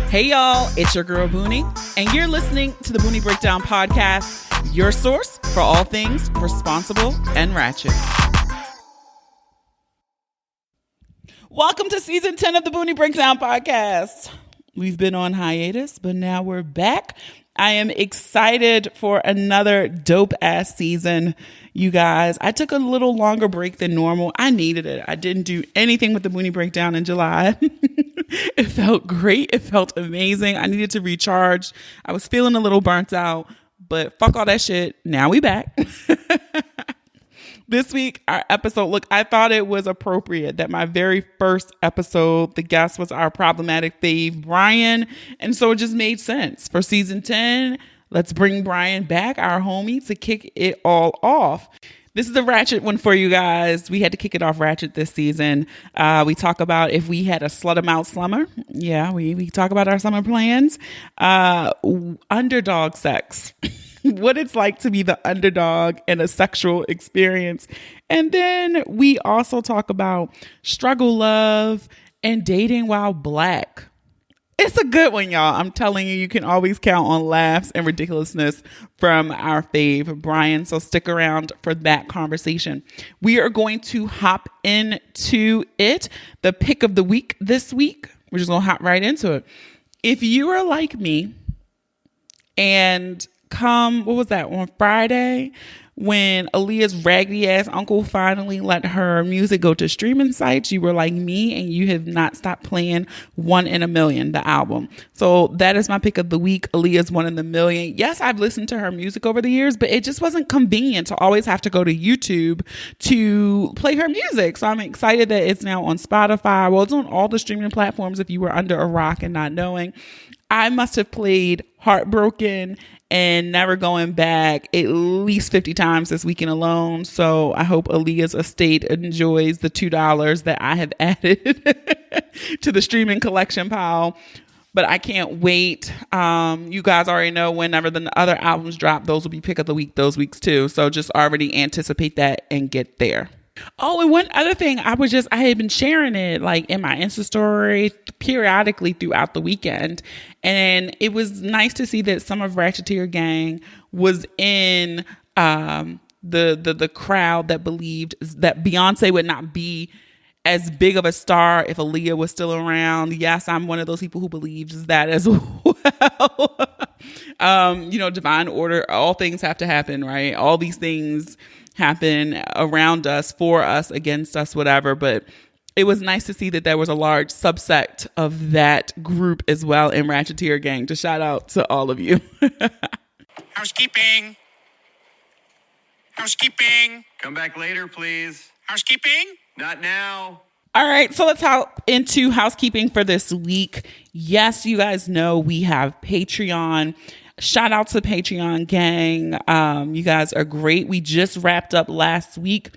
Hey y'all, it's your girl Boonie, and you're listening to the Boonie Breakdown Podcast, your source for all things responsible and ratchet. Welcome to season 10 of the Boonie Breakdown Podcast. We've been on hiatus, but now we're back. I am excited for another dope ass season, you guys. I took a little longer break than normal. I needed it. I didn't do anything with the Boonie Breakdown in July. It felt great. It felt amazing. I needed to recharge. I was feeling a little burnt out, but fuck all that shit. Now we back. This week, our episode, look, I thought it was appropriate that my very first episode, the guest was our problematic fave, Brian. And so it just made sense. For season 10, let's bring Brian back, our homie, to kick it all off. This is a ratchet one for you guys. We had to kick it off ratchet this season. We talk about if we had a Slut Em Out Summer. Yeah, we talk about our summer plans. Underdog sex. What it's like to be the underdog in a sexual experience. And then we also talk about struggle love and dating while Black. It's a good one, y'all. I'm telling you, you can always count on laughs and ridiculousness from our fave, Brian. So stick around for that conversation. We are going to hop into it. The pick of the week this week. We're just going to hop right into it. If you are like me and on Friday when Aaliyah's raggedy ass uncle finally let her music go to streaming sites, you were like me and you have not stopped playing One in a Million, the album. So that is my pick of the week. Aaliyah's One in a Million. Yes, I've listened to her music over the years, but it just wasn't convenient to always have to go to YouTube to play her music. So I'm excited that it's now on Spotify. Well, it's on all the streaming platforms if you were under a rock and not knowing. I must have played Heartbroken and Never Going Back at least 50 times this weekend alone. So I hope Aaliyah's estate enjoys the $2 that I have added to the streaming collection pile. But I can't wait. You guys already know whenever the other albums drop, those will be pick of the week those weeks too. So just already anticipate that and get there. Oh, and one other thing, I had been sharing it like in my Insta story periodically throughout the weekend. And it was nice to see that some of Ratcheteer Gang was in the crowd that believed that Beyonce would not be as big of a star if Aaliyah was still around. Yes, I'm one of those people who believes that as well. Divine order, all things have to happen, right? All these things happen around us, for us, against us, whatever. But it was nice to see that there was a large subsect of that group as well in Ratcheteer Gang. To shout out to all of you. Housekeeping. Come back later, please. Housekeeping. Not now. All right, so let's hop into housekeeping for this week. Yes, you guys know we have Patreon. Shout out to Patreon gang. You guys are great. We just wrapped up last week.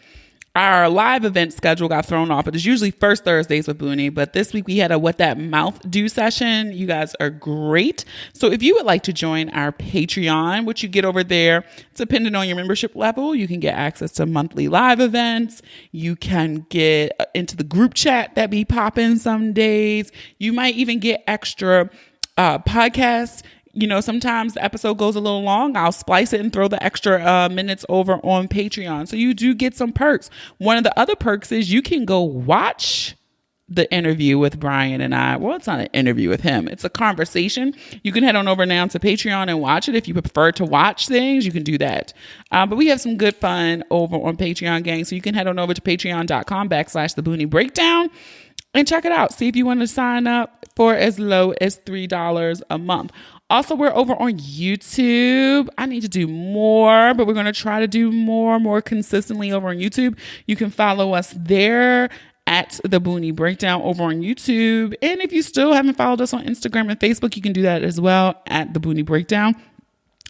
Our live event schedule got thrown off. It is usually first Thursdays with Boonie, but this week we had a What That Mouth Do session. You guys are great. So if you would like to join our Patreon, what you get over there, depending on your membership level, you can get access to monthly live events. You can get into the group chat that be popping some days. You might even get extra podcasts. Sometimes the episode goes a little long. I'll splice it and throw the extra minutes over on Patreon. So you do get some perks. One of the other perks is you can go watch the interview with Brian and I. Well, it's not an interview with him. It's a conversation. You can head on over now to Patreon and watch it. If you prefer to watch things, you can do that. But we have some good fun over on Patreon, gang. So you can head on over to patreon.com/the Boonie Breakdown and check it out. See if you want to sign up for as low as $3 a month. Also, we're over on YouTube. I need to do more, but we're going to try to do more consistently over on YouTube. You can follow us there at the Boonie Breakdown over on YouTube. And if you still haven't followed us on Instagram and Facebook, you can do that as well at the Boonie Breakdown.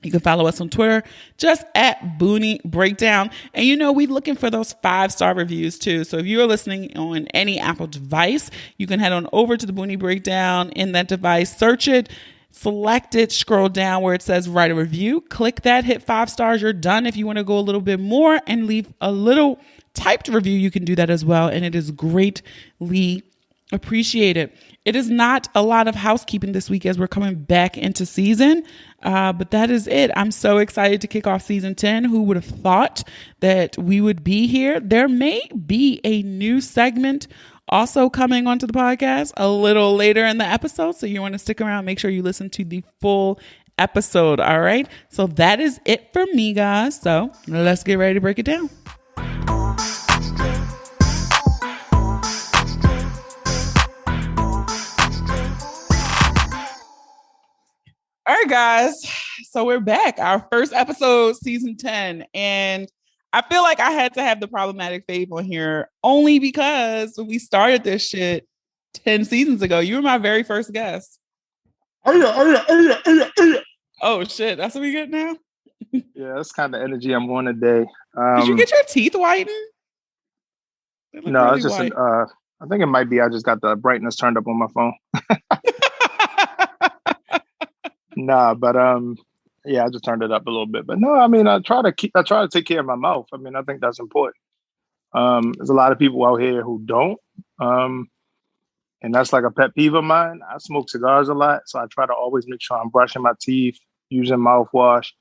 You can follow us on Twitter, just at Boonie Breakdown. And we're looking for those 5-star reviews too. So if you're listening on any Apple device, you can head on over to the Boonie Breakdown in that device, search it, select it, scroll down where it says write a review, click that, hit 5 stars, you're done. If you want to go a little bit more and leave a little typed review, you can do that as well. And it is greatly Appreciate it. It is not a lot of housekeeping this week as we're coming back into season, but that is it. I'm so excited to kick off season 10. Who would have thought that we would be here? There may be a new segment also coming onto the podcast a little later in the episode, so you want to stick around. Make sure you listen to the full episode. All right. So that is it for me, guys. So let's get ready to break it down. All right, guys. So we're back. Our first episode, season 10. And I feel like I had to have the problematic fave on here only because when we started this shit 10 seasons ago, you were my very first guest. Oh, shit. That's what we get now? Yeah, that's kind of energy I'm on today. Did you get your teeth whitened? No, really it's just, I think it might be I just got the brightness turned up on my phone. Nah, but yeah, I just turned it up a little bit. But no, I mean, I try to take care of my mouth. I mean, I think that's important. There's a lot of people out here who don't, and that's like a pet peeve of mine. I smoke cigars a lot, so I try to always make sure I'm brushing my teeth, using mouthwash.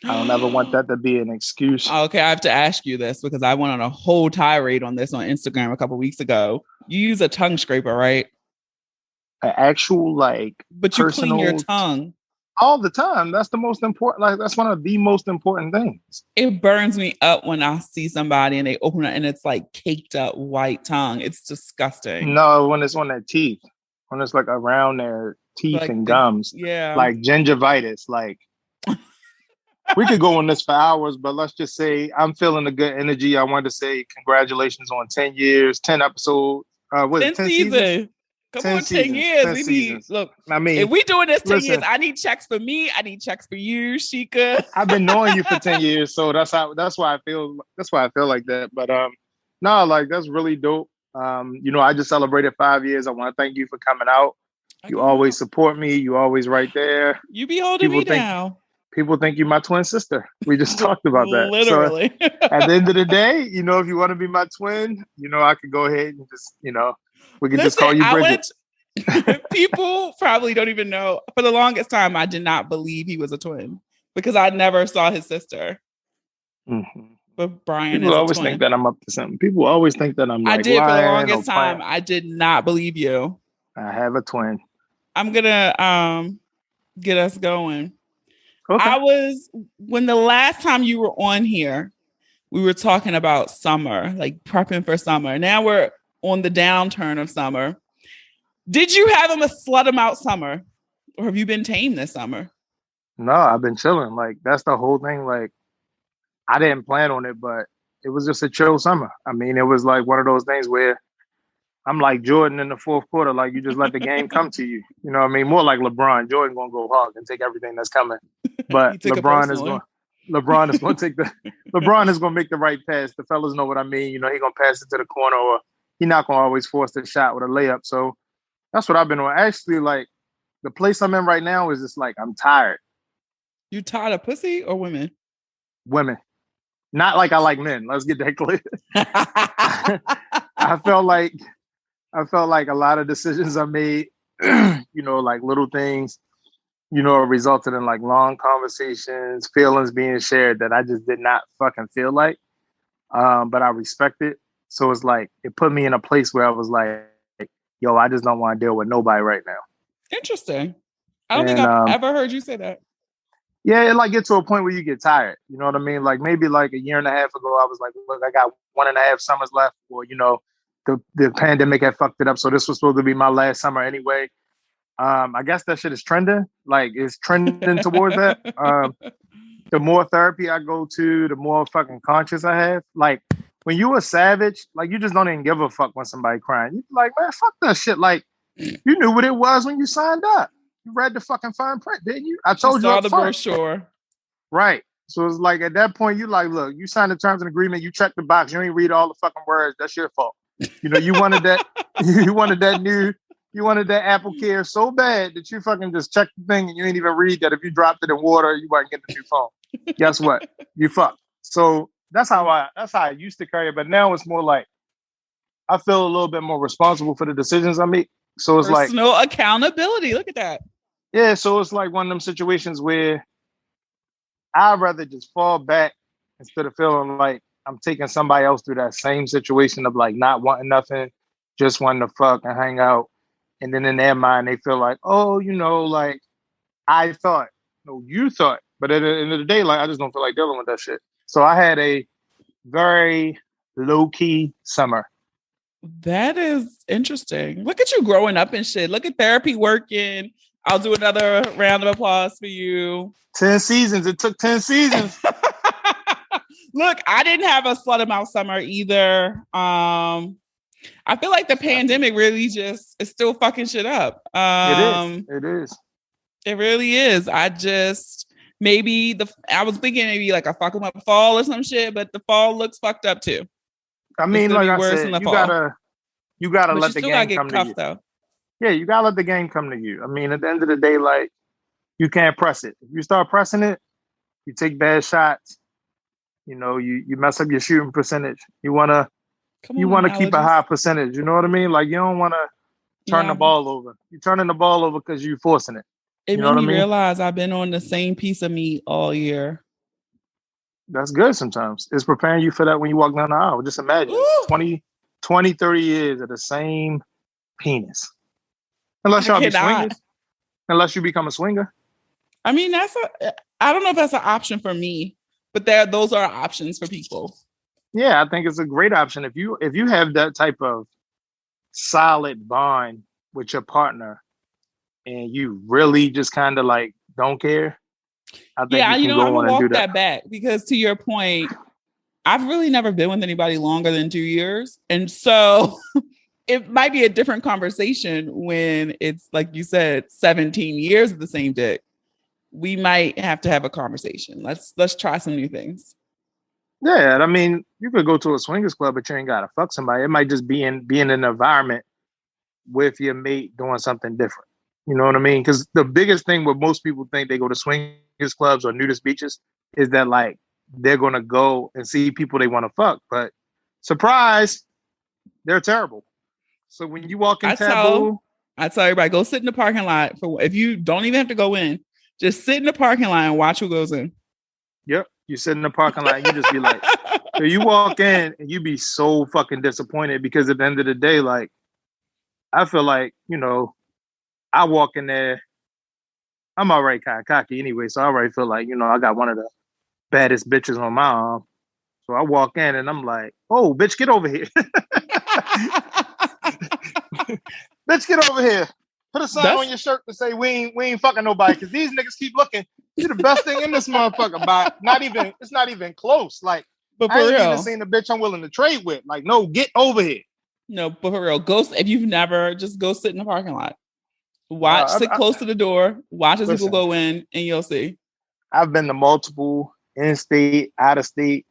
I don't ever want that to be an excuse. Okay, I have to ask you this because I went on a whole tirade on this on Instagram a couple weeks ago. You use a tongue scraper, right? An actual but you clean your tongue all the time. That's the most important. Like that's one of the most important things. It burns me up when I see somebody and they open it and it's like caked up white tongue. It's disgusting. No, when it's on their teeth, when it's like around their teeth and gums, yeah, like gingivitis. Like we could go on this for hours, but let's just say I'm feeling a good energy. I wanted to say congratulations on 10 years, 10 episodes. 10 seasons. Come on, 10 years. Look, I mean, if we doing this 10 years, I need checks for me. I need checks for you, Sheikah. I've been knowing you for 10 years, so that's why I feel like that. But no, like that's really dope. I just celebrated 5 years. I want to thank you for coming out. You always support me. You always right there. You be holding me down. People think you're my twin sister. We just talked about that. Literally. So at the end of the day, if you want to be my twin, I could go ahead and just, we could just call you Bridget. People probably don't even know. For the longest time, I did not believe he was a twin because I never saw his sister. Mm-hmm. But Brian People always think that I'm up to something. People always think that I'm. I did for the longest time. I did not believe you. I have a twin. I'm gonna get us going. Okay. When the last time you were on here, we were talking about summer, like prepping for summer. Now we're on the downturn of summer. Did you have a Slut Em Out Summer? Or have you been tame this summer? No, I've been chilling. Like, that's the whole thing. Like, I didn't plan on it, but it was just a chill summer. I mean, it was like one of those things where I'm like Jordan in the fourth quarter. Like, you just let the game come to you. You know what I mean? More like LeBron. Jordan going to go hard and take everything that's coming. But LeBron is going to make the right pass. The fellas know what I mean. He's going to pass it to the corner, or he's not going to always force the shot with a layup. So that's what I've been on. Actually, like, the place I'm in right now is just like, I'm tired. You tired of pussy or women? Women. Not like I like men. Let's get that clear. I felt like a lot of decisions I made, like little things, resulted in like long conversations, feelings being shared that I just did not fucking feel like. But I respect it. So it's like, it put me in a place where I was like, yo, I just don't want to deal with nobody right now. Interesting. I don't think I've ever heard you say that. Yeah, it like get to a point where you get tired. You know what I mean? Like maybe like a year and a half ago, I was like, look, I got 1.5 summers left. Or, the pandemic had fucked it up. So this was supposed to be my last summer anyway. I guess that shit is trending. Like it's trending towards that. The more therapy I go to, the more fucking conscious I have. Like when you a savage, like you just don't even give a fuck when somebody crying. You like, man, fuck that shit. Like you knew what it was when you signed up. You read the fucking fine print, didn't you? I told you. Saw the brochure. Right. So it's like at that point, you like, look, you signed the terms and agreement. You check the box. You ain't read all the fucking words. That's your fault. You wanted that. You wanted that Apple Care so bad that you fucking just checked the thing and you ain't even read that. If you dropped it in water, you might get the new phone. Guess what? You fucked. So that's how I used to carry it. But now it's more like, I feel a little bit more responsible for the decisions I make. So it's like personal accountability. Look at that. yeah, so it's like one of them situations where I'd rather just fall back instead of feeling like I'm taking somebody else through that same situation of like not wanting nothing, just wanting to fuck and hang out. And then in their mind, they feel like, oh, like I thought, no, you thought. But at the end of the day, like I just don't feel like dealing with that shit. So I had a very low key summer. That is interesting. Look at you growing up and shit. Look at therapy working. I'll do another round of applause for you. 10 seasons. It took 10 seasons. Look, I didn't have a Slut Em Out Summer either. I feel like the pandemic really just is still fucking shit up. It is. It really is. I was thinking maybe like a fuck 'em up fall or some shit, but the fall looks fucked up too. I mean, like I said, you gotta let the game come to you. Though. Yeah, you gotta let the game come to you. I mean, at the end of the day, like you can't press it. If you start pressing it, you take bad shots. You mess up your shooting percentage. You wanna keep a high percentage. You know what I mean? Like you don't want to turn the ball over. You're turning the ball over because you're forcing it. It made me realize I've been on the same piece of meat all year. That's good sometimes. It's preparing you for that when you walk down the aisle. Just imagine 20, 30 years of the same penis. Unless y'all be swingers. Unless you become a swinger. I mean, I don't know if that's an option for me, but those are options for people. Yeah, I think it's a great option. If you have that type of solid bond with your partner and you really just kind of like don't care, I think I'm gonna walk that back because to your point, I've really never been with anybody longer than 2 years. And so it might be a different conversation when it's like you said, 17 years of the same dick. We might have to have a conversation. Let's try some new things. Yeah, I mean, you could go to a swingers club, but you ain't gotta fuck somebody. It might just be in an environment with your mate doing something different. You know what I mean? Because the biggest thing what most people think they go to swingers clubs or nudist beaches is that like they're gonna go and see people they want to fuck, but surprise, they're terrible. So when you walk in Taboo, I tell everybody go sit in the parking lot if you don't even have to go in, just sit in the parking lot and watch who goes in. Yep. You sit in the parking lot and you just be like, so you walk in and you be so fucking disappointed because at the end of the day, like, I feel like, I walk in there, I'm already kind of cocky anyway, so I already feel like, I got one of the baddest bitches on my arm. So I walk in and I'm like, oh, bitch, get over here. Bitch, get over here. Put a sign on your shirt to say we ain't fucking nobody because these niggas keep looking. You're the best thing in this motherfucker. But it's not even close. Like, but for I ain't real, even seen the bitch I'm willing to trade with. Like, no, get over here. No, but for real, if you've never, just go sit in the parking lot. Sit close to the door. Watch as people go in, and you'll see. I've been to multiple in-state, out-of-state.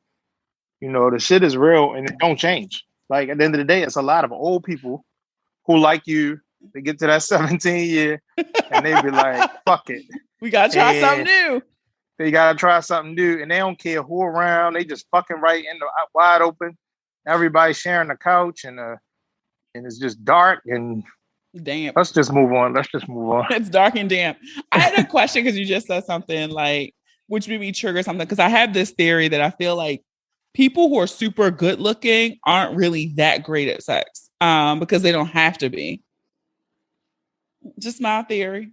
The shit is real, and it don't change. Like, at the end of the day, it's a lot of old people who like you. They get to that 17 year, and they be like, fuck it. We got to try something new. They got to try something new, and they don't care who around. They just fucking right in the wide open. Everybody sharing the couch, and it's just dark and damp. Let's just move on. It's dark and damp. I had a question because you just said something like, which made me trigger something. Because I have this theory that I feel like people who are super good looking aren't really that great at sex because they don't have to be. Just my theory.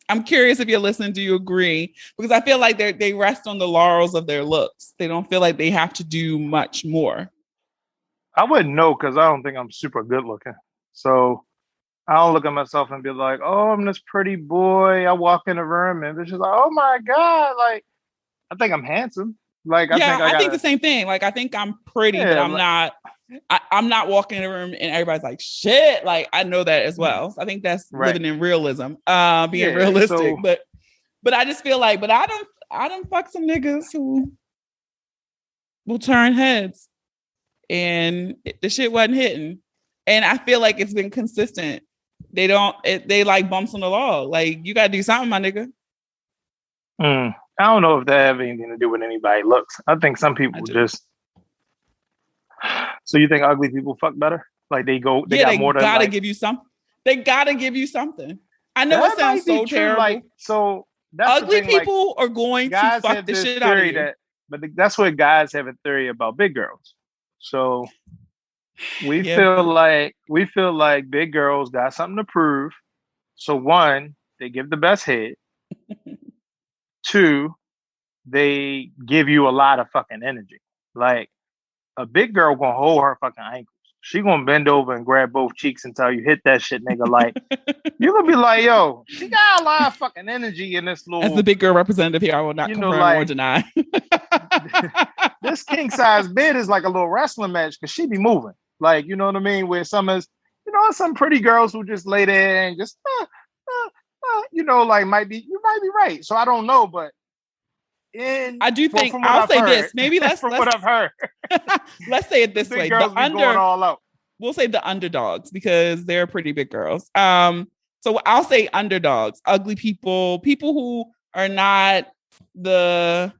I'm curious if you're listening. Do you agree? Because I feel like they rest on the laurels of their looks. They don't feel like they have to do much more. I wouldn't know because I don't think I'm super good looking. So I don't look at myself and be like, oh, I'm this pretty boy. I walk in the room and it's just like, oh my God. Like, I think I'm handsome. Like, I think the same thing. Like, I think I'm pretty, but I'm not. I'm not walking in the room and everybody's like, shit. Like, I know that as well. So I think that's living in realism, being realistic. But I just feel like, I don't fuck some niggas who will turn heads and the shit wasn't hitting. And I feel like it's been consistent. They like bumps on the log. Like, you got to do something, my nigga. I don't know if that have anything to do with anybody looks. I think some people just. So you think ugly people fuck better? Like they got they more than gotta like. give you some. They gotta give you something. I know it That sounds might be so true. terrible. Like, so that's the Ugly thing. Like, people are going to guys fuck have the this shit out of theory you. that's what guys have a theory about big girls. So we Yeah. feel like big girls got something to prove. So one, they give the best head. Two, they give you a lot of fucking energy. Like a big girl gonna hold her fucking ankles. She gonna bend over and grab both cheeks and tell you, hit that shit, nigga. Like you're gonna be like, yo, she got a lot of fucking energy in this little. As the big girl representative here, I will not confirm or like deny. this king size bed is like a little wrestling match because she be moving. Like, you know what I mean? Where some is, some pretty girls who just lay there and just, like you might be right. So I don't know, but I do think from what I'll I've say heard, this. Maybe what I've heard. Let's say it this way. Girls be going all out. We'll say the underdogs because they're pretty big girls. So I'll say underdogs, ugly people who are not the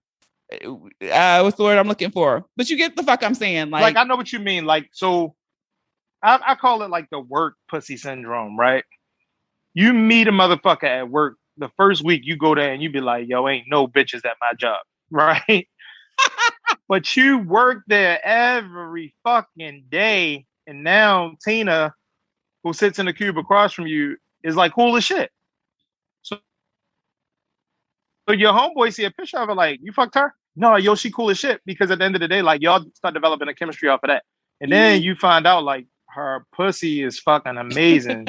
what's the word I'm looking for? But you get the fuck I'm saying. Like I know what you mean. Like, so I call it like the work pussy syndrome, right? You meet a motherfucker at work the first week you go there and you be like, yo, ain't no bitches at my job, right? But you work there every fucking day. And now Tina, who sits in the cube across from you, is like cool as shit. So your homeboy see a picture of her like, you fucked her? No, yo, she cool as shit. Because at the end of the day, like y'all start developing a chemistry off of that. And then you find out like her pussy is fucking amazing.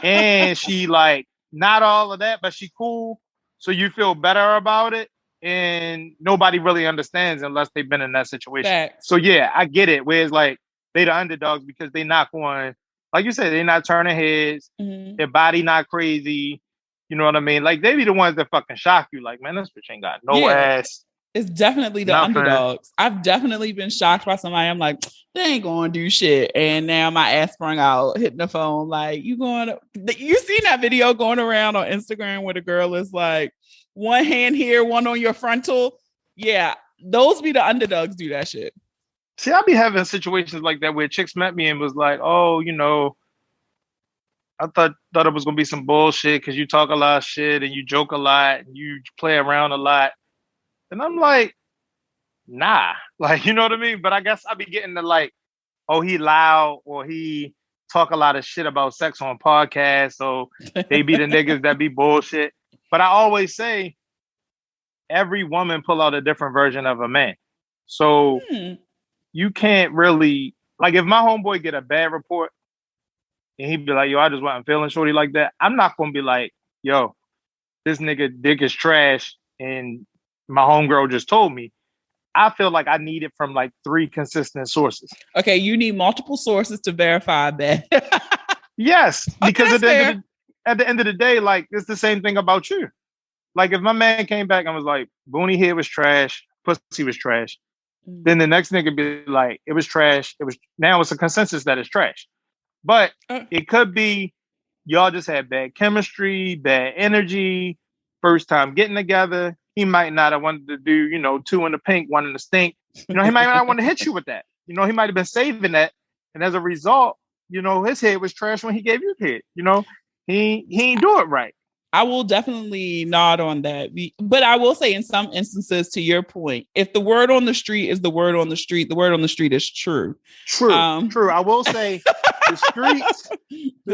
And she like, not all of that, but she cool. So you feel better about it. And nobody really understands unless they've been in that situation. Facts. So yeah, I get it. Whereas like they the underdogs because they not going, like you said, they're not turning heads. Mm-hmm. Their body not crazy. You know what I mean? Like they be the ones that fucking shock you. Like, man, this bitch ain't got no ass. It's definitely the underdogs. I've definitely been shocked by somebody. I'm like, they ain't going to do shit. And now my ass sprung out, hitting the phone. Like, you seen that video going around on Instagram where the girl is like, one hand here, one on your frontal. Yeah, those be the underdogs do that shit. See, I be having situations like that where chicks met me and was like, oh, I thought it was gonna be some bullshit because you talk a lot of shit and you joke a lot and you play around a lot. And I'm like, nah, like, you know what I mean? But I guess I be getting the like, oh, he loud or he talk a lot of shit about sex on podcasts. So they be the niggas that be bullshit. But I always say every woman pull out a different version of a man. So you can't really, like if my homeboy get a bad report and he be like, yo, I just wasn't feeling shorty like that. I'm not going to be like, yo, this nigga dick is trash and my homegirl just told me. I feel like I need it from like 3 consistent sources. Okay, you need multiple sources to verify that. Yes, because at the end of the day, like it's the same thing about you. Like if my man came back and was like, Boonie head was trash, pussy was trash, then the next nigga be like, it was trash. Now it's a consensus that it's trash. But it could be y'all just had bad chemistry, bad energy, first time getting together. He might not have wanted to do, 2 in the pink, 1 in the stink. He might not want to hit you with that. He might have been saving that. And as a result, his head was trash when he gave you head. He ain't do it right. I will definitely nod on that. But I will say in some instances, to your point, if the word on the street is the word on the street, the word on the street is true. True. True. I will say the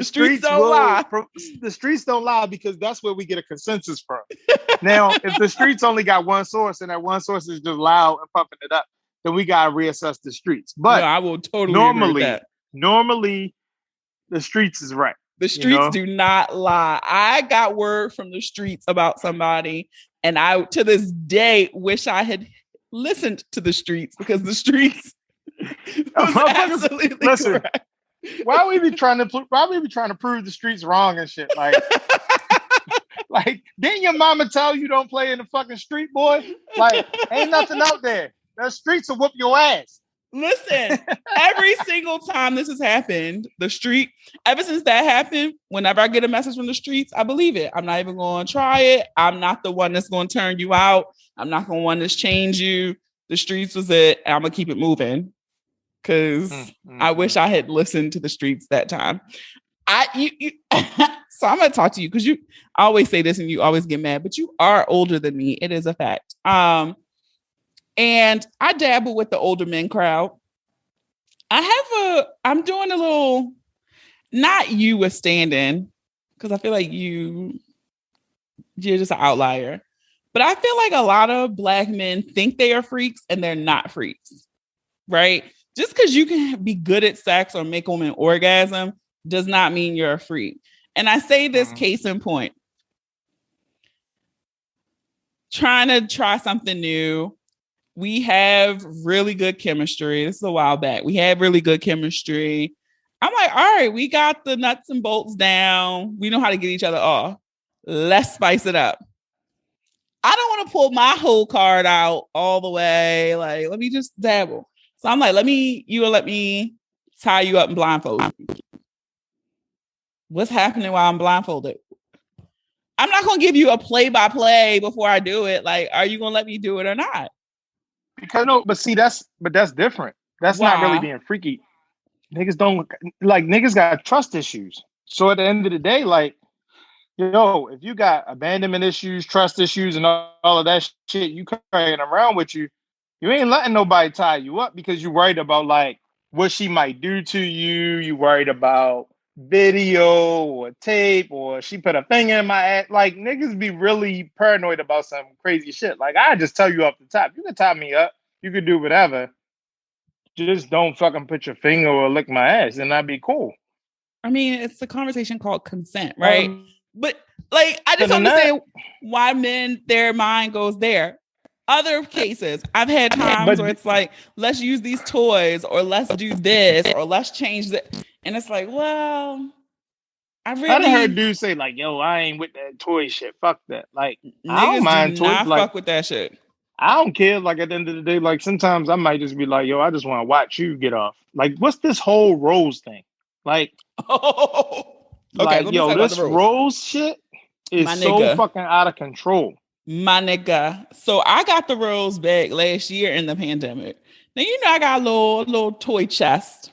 streets don't lie. The streets don't lie because that's where we get a consensus from. Now, if the streets only got one source and that one source is just loud and pumping it up, then we got to reassess the streets. But I will totally agree with that. Normally, the streets is right. The streets do not lie. I got word from the streets about somebody, and I, to this day, wish I had listened to the streets because the streets was absolutely correct. Why we be trying to prove the streets wrong and shit? Like, like, didn't your mama tell you don't play in the fucking street, boy? Like, ain't nothing out there. The streets will whoop your ass. Listen, every single time this has happened, ever since that happened, whenever I get a message from the streets, I believe it. I'm not even going to try it. I'm not the one that's going to turn you out. I'm not going to want to change you. The streets was it. And I'm going to keep it moving. because I wish I had listened to the streets that time. So I'm gonna talk to you because I always say this and you always get mad, but you are older than me. It is a fact. And I dabble with the older men crowd. I'm doing a little, not you withstanding, because I feel like you're just an outlier. But I feel like a lot of Black men think they are freaks and they're not freaks, right? Just because you can be good at sex or make women orgasm does not mean you're a freak. And I say this case in point. Trying to try something new. We have really good chemistry. This is a while back. We had really good chemistry. I'm like, all right, we got the nuts and bolts down. We know how to get each other off. Let's spice it up. I don't want to pull my whole card out all the way. Like, let me just dabble. So I'm like, let me tie you up and blindfold you. What's happening while I'm blindfolded? I'm not going to give you a play-by-play before I do it. Like, are you going to let me do it or not? Because no, but see, that's different. That's not really being freaky. Niggas got trust issues. So at the end of the day, like, if you got abandonment issues, trust issues, and all of that shit you carrying around with you, you ain't letting nobody tie you up because you're worried about like what she might do to you. You worried about video or tape or she put a finger in my ass. Like, niggas be really paranoid about some crazy shit. Like, I just tell you off the top, you can tie me up, you can do whatever. Just don't fucking put your finger or lick my ass, and that'd be cool. I mean, it's a conversation called consent, right? But like, I just don't understand why men, their mind goes there. Other cases, I've had times where it's like, let's use these toys, or let's do this, or let's change that. And it's like, well, I done heard dudes say like, yo, I ain't with that toy shit. Fuck that. Like, I don't mind toys. Not fuck with that shit. I don't care. Like, at the end of the day, like, sometimes I might just be like, yo, I just want to watch you get off. Like, what's this whole rose thing? Like, this rose shit is so fucking out of control. My nigga. So I got the rose back last year in the pandemic. Now, I got a little toy chest.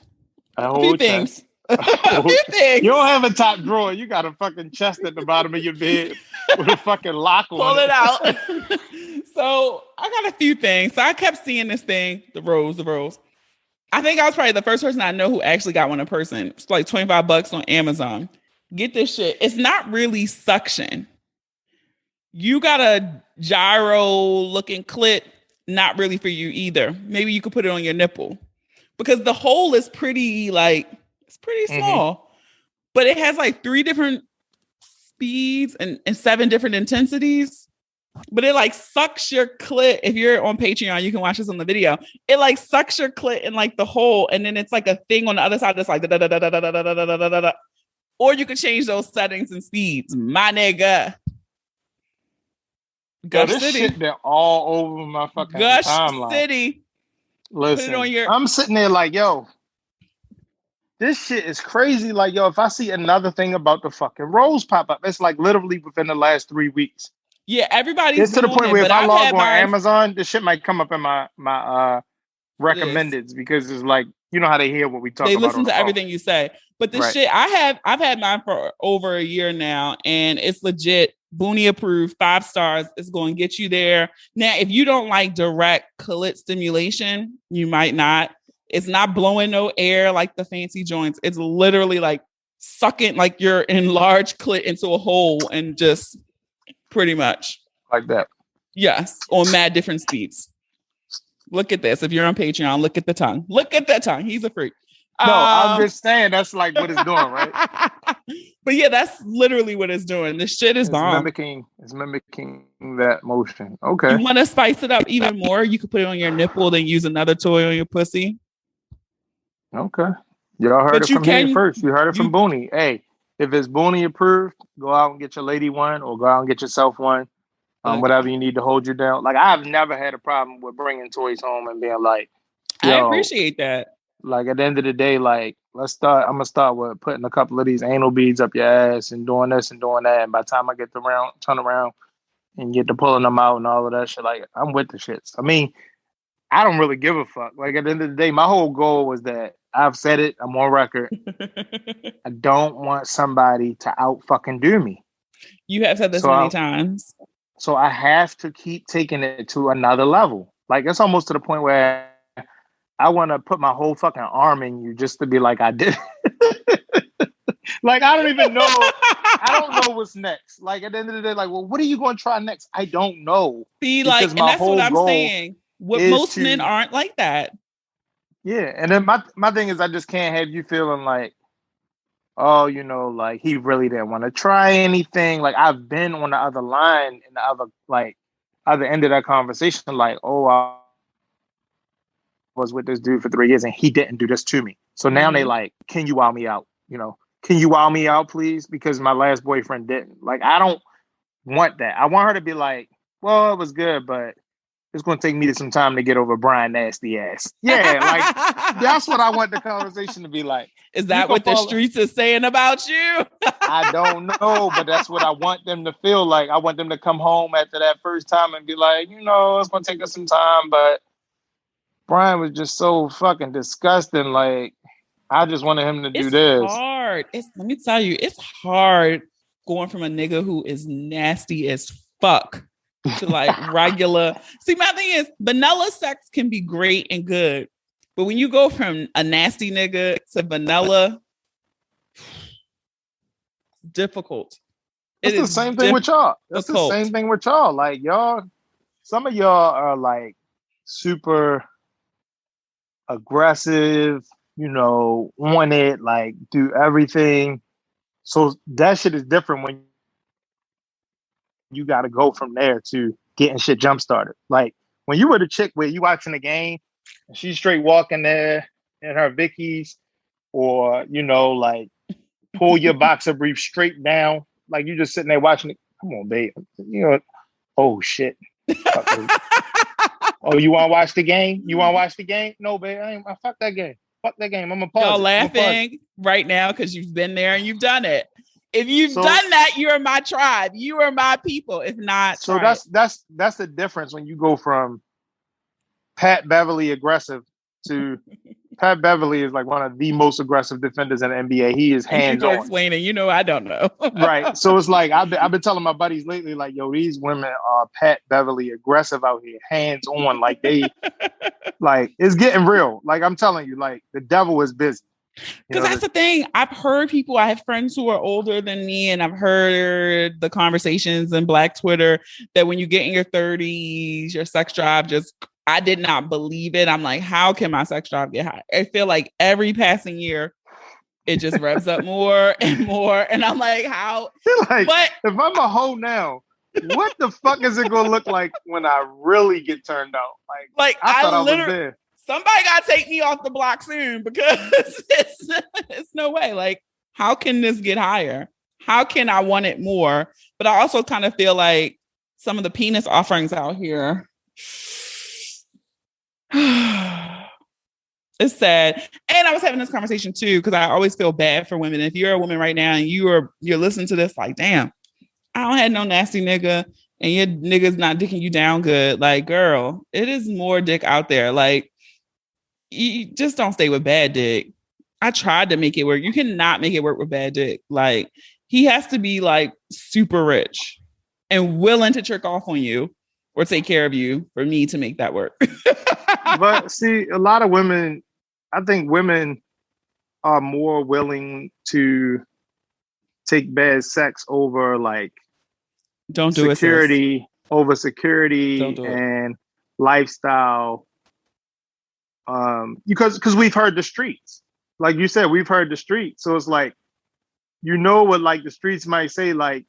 A few things. A few things. You don't have a top drawer. You got a fucking chest at the bottom of your bed with a fucking lock on it. Pull it out. So I got a few things. So I kept seeing this thing, the rose. I think I was probably the first person I know who actually got one in person. It's like $25 on Amazon. Get this shit. It's not really suction. You got a gyro looking clit. Not really for you either. Maybe you could put it on your nipple because the hole is pretty small, but it has like 3 different speeds and 7 different intensities. But it like sucks your clit. If you're on Patreon, you can watch this on the video. It like sucks your clit in like the hole, and then it's like a thing on the other side that's like da da da da da da da da da da. Or you can change those settings and speeds, my nigga. Gush City. Shit been all over my fucking timeline. City. Listen, I'm sitting there like, yo, this shit is crazy. Like, yo, if I see another thing about the fucking rose pop up, it's like literally within the last 3 weeks. Yeah, everybody's it's to the point where if I log on Amazon, this shit might come up in my recommendeds because it's like, you know how they hear what we talk about. They listen to everything you say. But the shit I've had mine for over a year now, and it's legit Boonie approved, 5 stars. It's going to get you there. Now, if you don't like direct clit stimulation, you might not. It's not blowing no air like the fancy joints. It's literally like sucking like your enlarged clit into a hole and just pretty much like that. Yes, on mad different speeds. Look at this. If you're on Patreon, look at the tongue. Look at that tongue. He's a freak. No, I'm just saying that's like what it's doing, right? But yeah, that's literally what it's doing. This shit is bomb. It's mimicking that motion. Okay. You want to spice it up even more? You could put it on your nipple, then use another toy on your pussy. Okay. Y'all heard it from me first. You heard it from Boonie. Hey, if it's Boonie approved, go out and get your lady one or go out and get yourself one. Whatever you need to hold you down. Like, I've never had a problem with bringing toys home and being like, yo, I appreciate that. Like, at the end of the day, like, I'm going to start with putting a couple of these anal beads up your ass and doing this and doing that. And by the time I get turn around and get to pulling them out and all of that shit, like, I'm with the shits. I mean, I don't really give a fuck. Like at the end of the day, my whole goal was that I've said it, I'm on record. I don't want somebody to out fucking do me. You have said this many times. So I have to keep taking it to another level. Like it's almost to the point where I want to put my whole fucking arm in you just to be like, I did. Like, I don't even know. I don't know what's next. Like, at the end of the day, like, well, what are you going to try next? I don't know. See, like, and that's what I'm saying. What most men aren't like that. Yeah. And then my thing is, I just can't have you feeling like, oh, you know, like he really didn't want to try anything. Like, I've been on the other line in the other end of that conversation. Like, oh, I was with this dude for 3 years and he didn't do this to me. So now they like, can you wow me out? You know, can you wow me out, please? Because my last boyfriend didn't. Like, I don't want that. I want her to be like, well, it was good, but it's going to take me some time to get over Brian nasty ass. Yeah, like, that's what I want the conversation to be like. Is that what the streets is saying about you? I don't know, but that's what I want them to feel like. I want them to come home after that first time and be like, you know, it's going to take us some time, but Brian was just so fucking disgusting. Like, I just wanted him to do this. It's hard. Let me tell you, it's hard going from a nigga who is nasty as fuck to like regular. See, my thing is vanilla sex can be great and good. But when you go from a nasty nigga to vanilla, difficult. It's the same thing with y'all. It's the same thing with y'all. Like y'all, some of y'all are like super aggressive, you know, on it, like do everything. So that shit is different when you got to go from there to getting shit jump started. Like when you were the chick where you watching the game and she's straight walking there in her Vickies, or, you know, like pull your boxer brief straight down. Like you just sitting there watching it. Come on, babe. You know, oh shit. Oh, you want to watch the game? You want to watch the game? No, babe. I fuck that game. Fuck that game. I'm gonna pause. Y'all laughing right now because you've been there and you've done it. If you've done that, you are my tribe. You are my people. If not, so that's the difference when you go from Pat Beverly aggressive to Pat Beverly is like one of the most aggressive defenders in the NBA. He is hands on. Explaining, you know, I don't know. Right. So it's like I've been telling my buddies lately, like, yo, these women are Pat Beverly aggressive out here, hands on. Like they, like it's getting real. Like I'm telling you, like the devil is busy. Because that's the thing. I've heard people. I have friends who are older than me, and I've heard the conversations in Black Twitter that when you get in your 30s, your sex drive just. I did not believe it. I'm like, how can my sex drive get high? I feel like every passing year, it just revs up more and more. And I'm like, how? Like, but if I'm a hoe now, what the fuck is it gonna look like when I really get turned on? Like I thought I was there. Somebody gotta take me off the block soon because it's no way. Like, how can this get higher? How can I want it more? But I also kind of feel like some of the penis offerings out here. It's sad. And I was having this conversation too, because I always feel bad for women. If you're a woman right now and you're listening to this, like, damn, I don't have no nasty nigga and your nigga's not dicking you down good. Like, girl, it is more dick out there. Like, you just don't stay with bad dick. I tried to make it work. You cannot make it work with bad dick. Like, he has to be like super rich and willing to trick off on you or take care of you for me to make that work. But see, a lot of women, I think women are more willing to take bad sex over like don't do security, over security and lifestyle. Because we've heard the streets. Like you said, we've heard the streets. So it's like, you know what like the streets might say, like,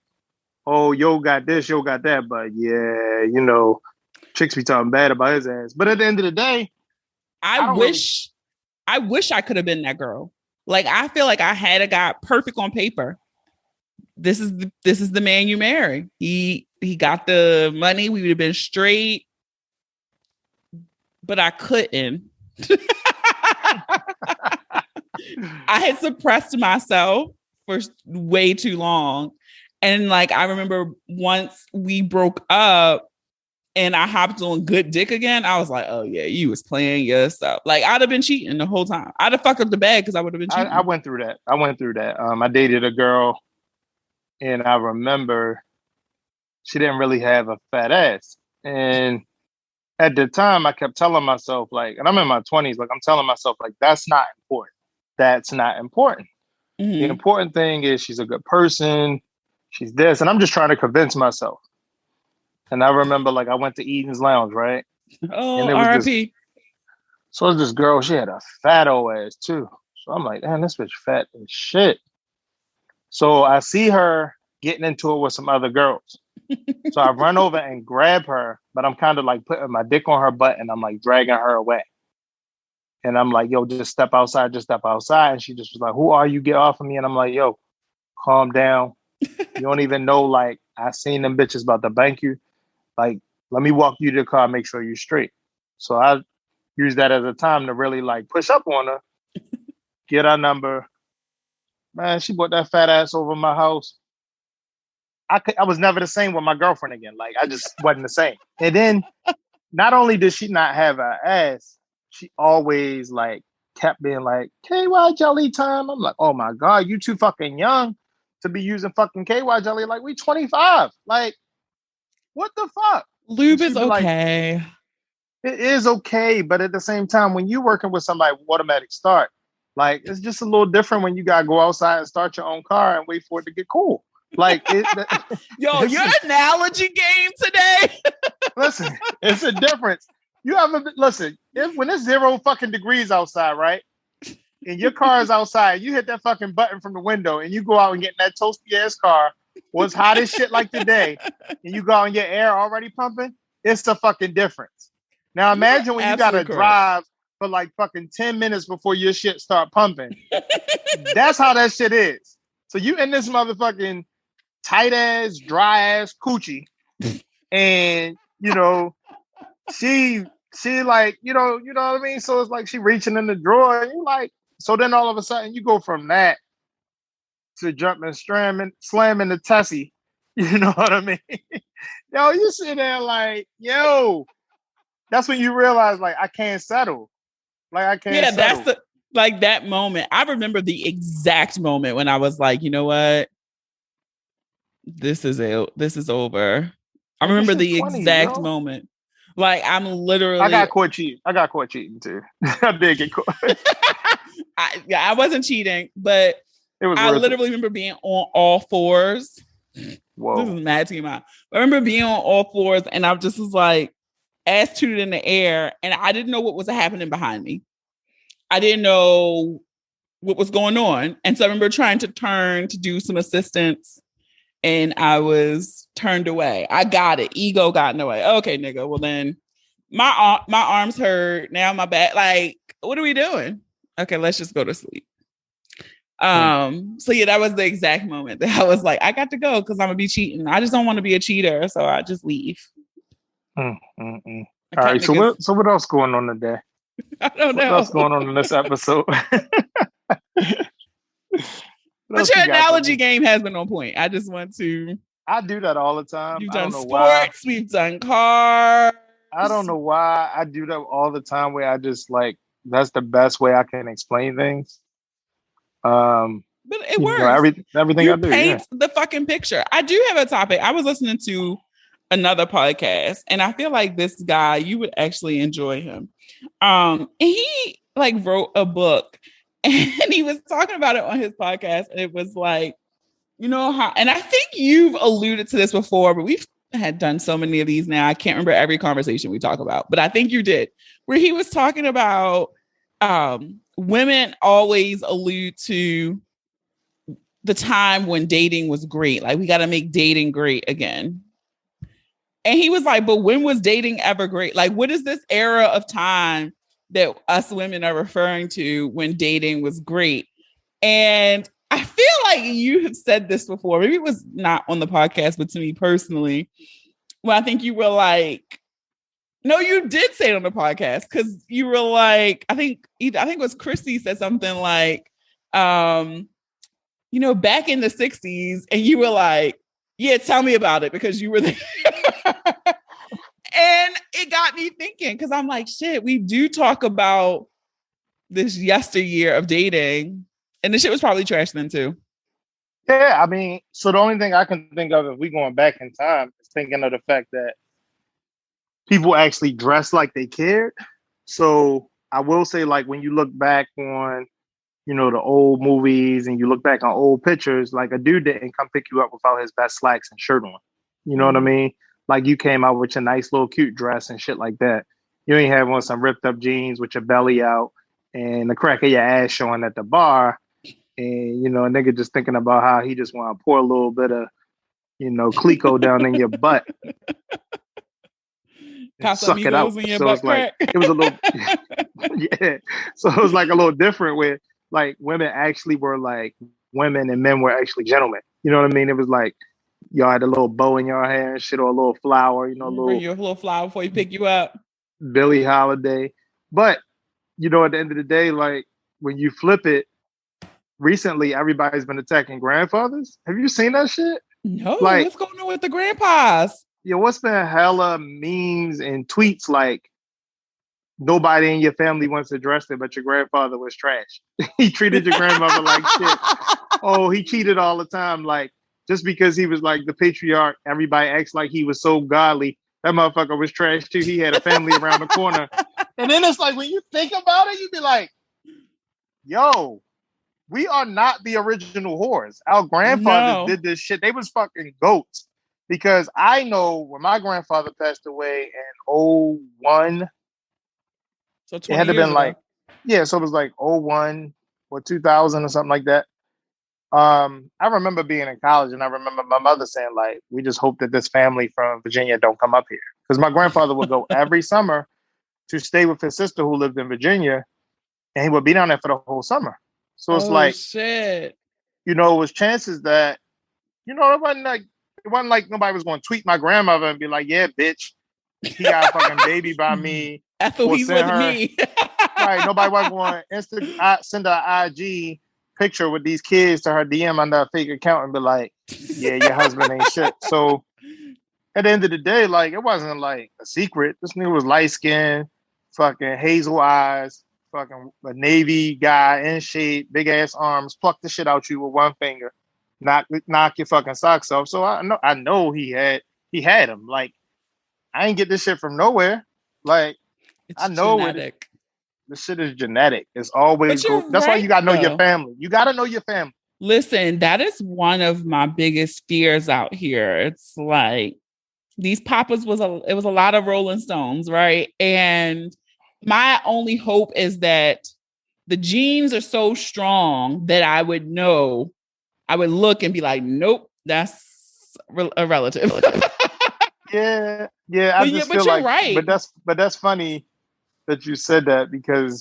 oh, yo got this, yo got that, but yeah, you know, chicks be talking bad about his ass. But at the end of the day, I wish I could have been that girl. Like, I feel like I had a guy perfect on paper. This is the man you marry. He got the money. We would have been straight, but I couldn't. I had suppressed myself for way too long. And like, I remember once we broke up, and I hopped on good dick again, I was like, oh yeah, you was playing yourself. Like I'd have been cheating the whole time. I'd have fucked up the bag because I would have been I cheating. went through that. I dated a girl, and I remember she didn't really have a fat ass. And at the time, I kept telling myself, like, and I'm in my 20s, like, I'm telling myself, like, that's not important. That's not important. The Mm-hmm. important thing is she's a good person. She's this. And I'm just trying to convince myself. And I remember, like, I went to Eden's Lounge, right? And Oh, there was this, R.I.P. so it was this girl, she had a fat old ass too. So I'm like, damn, this bitch fat as shit. So I see her getting into it with some other girls. So I run over and grab her, but I'm kind of like putting my dick on her butt and I'm like dragging her away. And I'm like, yo, just step outside, just step outside. And she just was like, who are you? Get off of me. And I'm like, yo, calm down. You don't even know, like, I seen them bitches about to bank you. Like, let me walk you to the car, make sure you're straight. So I use that as a time to really like push up on her, get her number. Man, she brought that fat ass over my house. I was never the same with my girlfriend again. Like, I just wasn't the same. And then not only did she not have her ass, she always like kept being like, KY jelly time. I'm like, oh my God, you too fucking young to be using fucking KY jelly. Like, we 25. Like, what the fuck? Lube And is she'd be like, okay. it is okay, but at the same time, when you're working with somebody with automatic start, like, it's just a little different when you gotta go outside and start your own car and wait for it to get cool. Like Yo, your analogy game today. listen, it's a difference. You haven't listen. If when it's 0 fucking degrees outside, right, and your car is outside, you hit that fucking button from the window, and you go out and get in that toasty ass car. Was hot as shit like today, and you go out and your air already pumping. It's a fucking difference. Now imagine when you gotta Absolutely correct. drive for like fucking 10 minutes before your shit start pumping. That's how that shit is. So you in this motherfucking tight ass, dry ass coochie, and you know she like you know what I mean. So it's like she reaching in the drawer, and you like. So then all of a sudden you go from that to jumping, slamming the Tessie. You know what I mean? Yo, you sit there like, yo, that's when you realize like I can't settle. Like I can't Yeah, that's settle. the like that moment. I remember the exact moment when I was like, you know what? This is it. This is over. I Like, this remember is the 20s, exact yo. moment. Like I'm I literally got caught cheating. I got caught cheating too. I did get caught. I wasn't cheating, but It was I worth it. literally remember being on all fours. This Whoa. is mad team out. I remember being on all fours and I just was like ass tooted in the air and I didn't know what was happening behind me. I didn't know what was going on. And so I remember trying to turn to do some assistance and I was turned away. I got it. Ego got in the way. Okay, nigga. Well then my arms hurt. Now my back. Like, what are we doing? Okay, let's just go to sleep. So yeah, that was the exact moment that I was like, I got to go because I'm gonna be cheating. I just don't want to be a cheater, so I just leave. All right. So what else going on today? I don't What know. else going on in this episode? But your analogy game has been on point. I just want to. I do that all the time. You've I don't done know why. sports. We've done cars. I don't know why I do that all the time. Where I just like that's the best way I can explain things. But it works. Everything You I do. paint the fucking picture. I do have a topic. I was listening to another podcast, and I feel like this guy, you would actually enjoy him. And he like wrote a book, and he was talking about it on his podcast, and it was like, you know how, and I think you've alluded to this before, but we've had done so many of these now. I can't remember every conversation we talk about, but I think you did, where he was talking about women always allude to the time when dating was great. Like, we got to make dating great again. And he was like, but when was dating ever great? Like, what is this era of time that us women are referring to when dating was great? And I feel like you have said this before. Maybe it was not on the podcast, but to me personally, well, I think you were like, no, you did say it on the podcast because you were like, I think it was Chrissy said something like, back in the 60s, and you were like, yeah, tell me about it because you were there. got me thinking because I'm like, shit, we do talk about this yesteryear of dating. And the shit was probably trash then too. Yeah, I mean, so the only thing I can think of if we going back in time is thinking of the fact that people actually dress like they cared. So I will say, like, when you look back on, you know, the old movies and you look back on old pictures, like a dude didn't come pick you up without his best slacks and shirt on. You know what I mean? Like you came out with your nice little cute dress and shit like that. You ain't have on some ripped up jeans with your belly out and the crack of your ass showing at the bar. And, you know, a nigga just thinking about how he just want to pour a little bit of, you know, Clico down in your butt. Suck it out. In your So butt it's like, crack. it was a little, yeah. So it was like a little different where like women actually were like women and men were actually gentlemen. You know what I mean? It was like, y'all had a little bow in your hair and shit or a little flower, you know, Bring you a little flower before you pick you up. Billie Holiday. But, you know, at the end of the day, like when you flip it, recently everybody's been attacking grandfathers. Have you seen that shit? No, like, what's going on with the grandpas? Yeah, what's been hella memes and tweets like nobody in your family wants to dress it, but your grandfather was trash. He treated your grandmother like shit. Oh, he cheated all the time. Like, just because he was like the patriarch, everybody acts like he was so godly. That motherfucker was trash too. He had a family around the corner. And then it's like, when you think about it, you be like, yo, we are not the original whores. Our grandfathers did this shit. They was fucking goats. Because I know when my grandfather passed away in 01, so 20 it had to years been ago. like, yeah, so it was like 01 or 2000 or something like that. I remember being in college and I remember my mother saying, like, we just hope that this family from Virginia don't come up here. Because my grandfather would go every summer to stay with his sister who lived in Virginia, and he would be down there for the whole summer. So it's like, shit. You know, it was chances that, you know, it wasn't like nobody was going to tweet my grandmother and be like, yeah, bitch, he got a fucking baby by me. Ethel, he's with me. Right. Nobody was going to send her IG picture with these kids to her DM under a fake account and be like, yeah, your husband ain't shit. So at the end of the day, like, it wasn't like a secret. This nigga was light skinned, fucking hazel eyes, fucking a Navy guy in shape, big ass arms, pluck the shit out you with one finger, knock your fucking socks off. So I know he had him. Like, I ain't get this shit from nowhere. Like, it's I know genetic. This shit is genetic. It's always that's why you gotta know your family. You gotta know your family. Listen, that is one of my biggest fears out here. It's like these papas it was a lot of Rolling Stones, right? And my only hope is that the genes are so strong that I would know, I would look and be like, nope, that's a relative. Yeah. I just feel like, right. But that's funny that you said that because,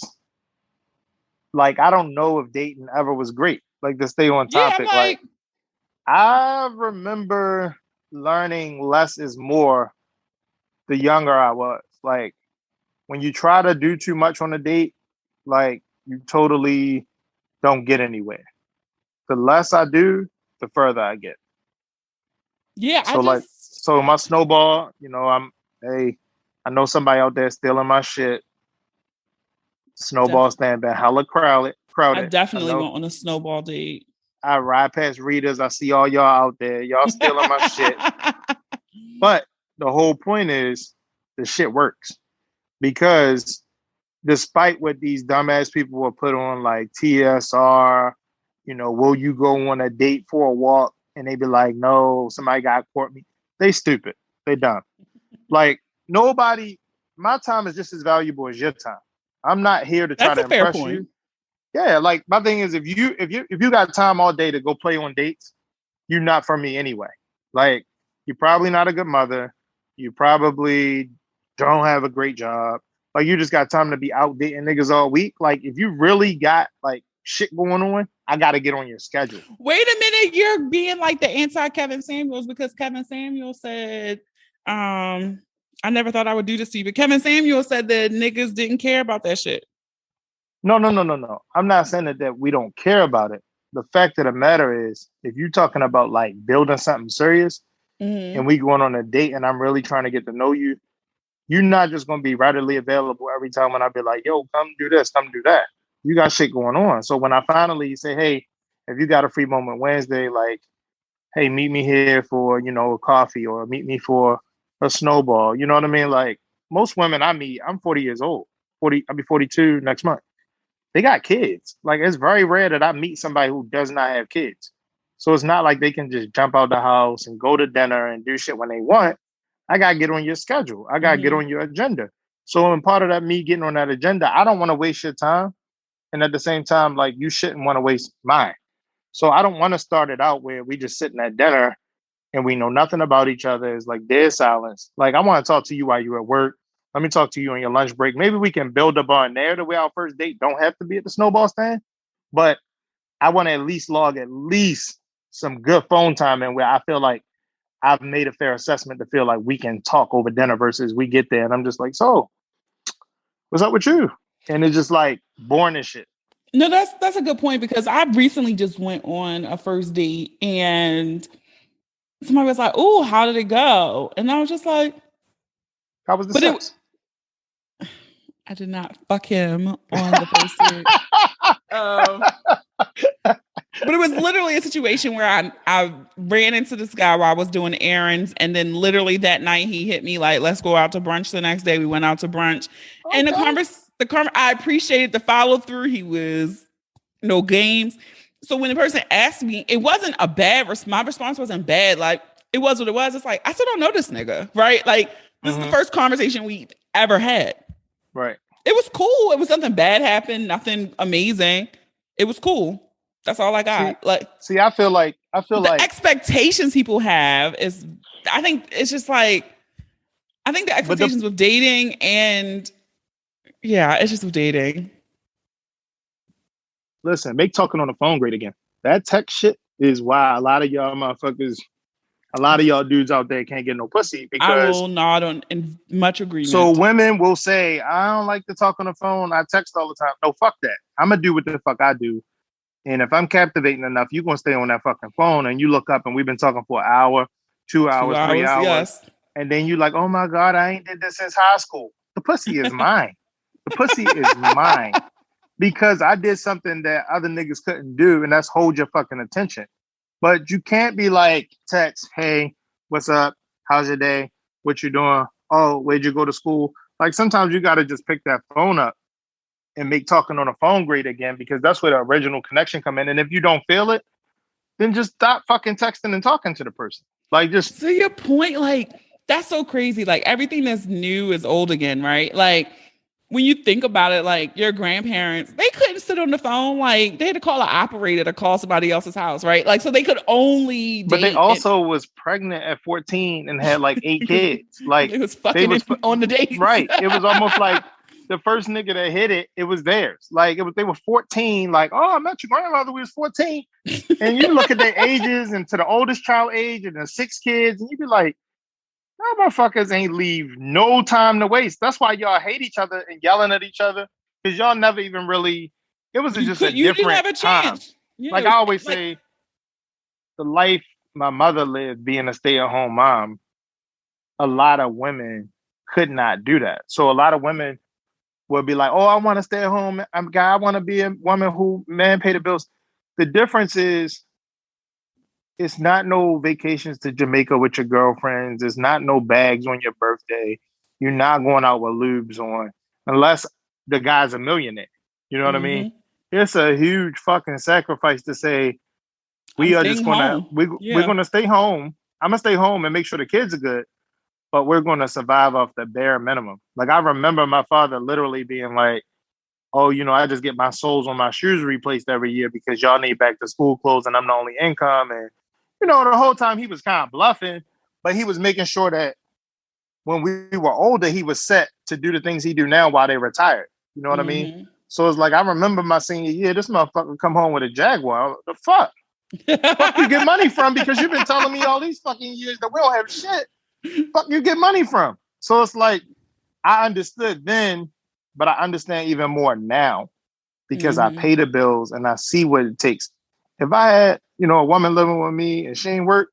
like, I don't know if dating ever was great. Like, to stay on topic, like I remember learning less is more the younger I was. Like, when you try to do too much on a date, like, you totally don't get anywhere. The less I do, the further I get. Yeah. So my snowball, you know, I know somebody out there stealing my shit. Snowball stand been hella crowded. I definitely went on a snowball date. I ride past readers. I see all y'all out there. Y'all stealing my shit. But the whole point is the shit works. Because despite what these dumbass people will put on like TSR, you know, will you go on a date for a walk? And they be like, no, somebody got court me. They stupid. They dumb. Like, nobody, my time is just as valuable as your time. I'm not here to try to impress you. Yeah, like my thing is if you got time all day to go play on dates, you're not for me anyway. Like, you're probably not a good mother. You probably don't have a great job. Like, you just got time to be out dating niggas all week. Like, if you really got like shit going on, I gotta get on your schedule. Wait a minute, you're being like the anti Kevin Samuels because Kevin Samuels said, I never thought I would do this to you, but Kevin Samuels said that niggas didn't care about that shit. No. I'm not saying that we don't care about it. The fact of the matter is, if you're talking about like building something serious and we going on a date and I'm really trying to get to know you, you're not just gonna be readily available every time when I be like, yo, come do this, come do that. You got shit going on. So when I finally say, hey, if you got a free moment Wednesday, like, hey, meet me here for, a coffee or meet me for a snowball. You know what I mean? Like most women I meet, I'm 40 years old. I'll be 42 next month. They got kids. Like it's very rare that I meet somebody who does not have kids. So it's not like they can just jump out the house and go to dinner and do shit when they want. I gotta get on your schedule. I gotta get on your agenda. So in part of that, me getting on that agenda, I don't want to waste your time. And at the same time, like you shouldn't want to waste mine. So I don't want to start it out where we just sitting at dinner and we know nothing about each other. It's like dead silence. Like I want to talk to you while you're at work. Let me talk to you on your lunch break. Maybe we can build a bond there the way our first date don't have to be at the snowball stand. But I want to at least log at least some good phone time in where I feel like I've made a fair assessment to feel like we can talk over dinner versus we get there and I'm just like, so what's up with you? And it's just like boring as shit. No, that's a good point because I recently just went on a first date and somebody was like, "Oh, how did it go?" And I was just like, how was the but sex? I did not fuck him on the first date. But it was literally a situation where I ran into this guy while I was doing errands, and then literally that night he hit me like, "Let's go out to brunch." The next day we went out to brunch, and I appreciated the follow through. He was no games. So when the person asked me, it wasn't a bad my response wasn't bad. Like it was what it was. It's like I still don't know this nigga, right? Like this is the first conversation we ever had. Right. It was cool. It was nothing bad happened, nothing amazing. It was cool. That's all I got. I feel like the expectations people have is I think it's just like I think the expectations with dating and it's just with dating. Listen, make talking on the phone great again. That tech shit is why a lot of y'all motherfuckers, a lot of y'all dudes out there can't get no pussy because I will nod in much agreement. So women will say, I don't like to talk on the phone. I text all the time. No, fuck that. I'm gonna do what the fuck I do. And if I'm captivating enough, you're gonna stay on that fucking phone and you look up and we've been talking for an hour, 2 hours, 3 hours. Yes. And then you like, oh my God, I ain't did this since high school. The pussy is mine. The pussy is mine. Because I did something that other niggas couldn't do, and that's hold your fucking attention. But you can't be like, text, hey, what's up? How's your day? What you doing? Oh, where'd you go to school? Like sometimes you got to just pick that phone up and make talking on the phone great again, because that's where the original connection come in. And if you don't feel it, then just stop fucking texting and talking to the person. Like just to your point, like that's so crazy. Like everything that's new is old again, right? Like when you think about it, like your grandparents, they couldn't sit on the phone. Like they had to call an operator to call somebody else's house, right? Like, so they could only date. But they also was pregnant at 14 and had like 8 kids. Like it was fucking on the dates. Right. It was almost like the first nigga that hit it, it was theirs. Like they were 14. Like, oh, I met your grandmother when we was 14. And you look at their ages and to the oldest child age and the 6 kids, and you be like, y'all motherfuckers ain't leave no time to waste. That's why y'all hate each other and yelling at each other, because y'all never even really. It was just a different time. Yeah, like I always say, the life my mother lived, being a stay-at-home mom, a lot of women could not do that. So a lot of women would be like, "Oh, I want to stay at home. I want to be a woman who man pay the bills." The difference is, it's not no vacations to Jamaica with your girlfriends. It's not no bags on your birthday. You're not going out with lubes on, unless the guy's a millionaire. You know what I mean? It's a huge fucking sacrifice to say, we're gonna stay home. I'm gonna stay home and make sure the kids are good, but we're gonna survive off the bare minimum. Like I remember my father literally being like, "Oh, I just get my soles on my shoes replaced every year because y'all need back to school clothes and I'm the only income." And the whole time he was kind of bluffing, but he was making sure that when we were older, he was set to do the things he do now while they retired. You know what I mean? So it's like, I remember my senior year, this motherfucker come home with a Jaguar. The fuck? Fuck you get money from? Because you've been telling me all these fucking years that we don't have shit. Fuck you get money from? So it's like, I understood then, but I understand even more now because I pay the bills and I see what it takes. If I had, a woman living with me and she ain't work,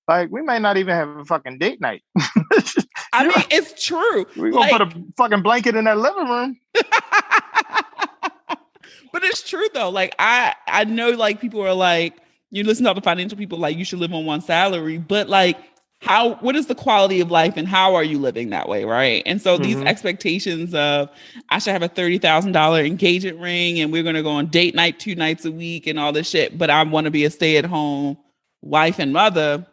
like we might not even have a fucking date night. I mean, it's true. We're gonna put a fucking blanket in that living room. But it's true though. Like I know like people are like, you listen to all the financial people like you should live on one salary, but like what is the quality of life and how are you living that way, right? And so these expectations of I should have a $30,000 engagement ring and we're gonna go on date night 2 nights a week and all this shit, but I want to be a stay-at-home wife and mother.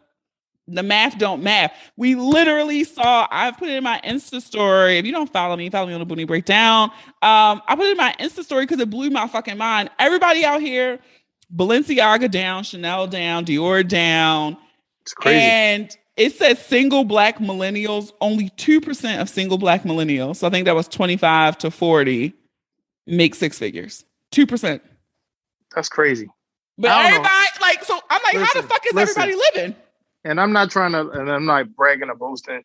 The math don't math. We literally saw, I've put it in my Insta story. If you don't follow me on the Boonie Breakdown. I put it in my Insta story because it blew my fucking mind. Everybody out here, Balenciaga down, Chanel down, Dior down. It's crazy. And it says single black millennials, only 2% of single black millennials. So I think that was 25 to 40 make 6 figures. 2%. That's crazy. But everybody, like, so I'm like, how the fuck is everybody living? And I'm not trying to, and I'm not bragging or boasting.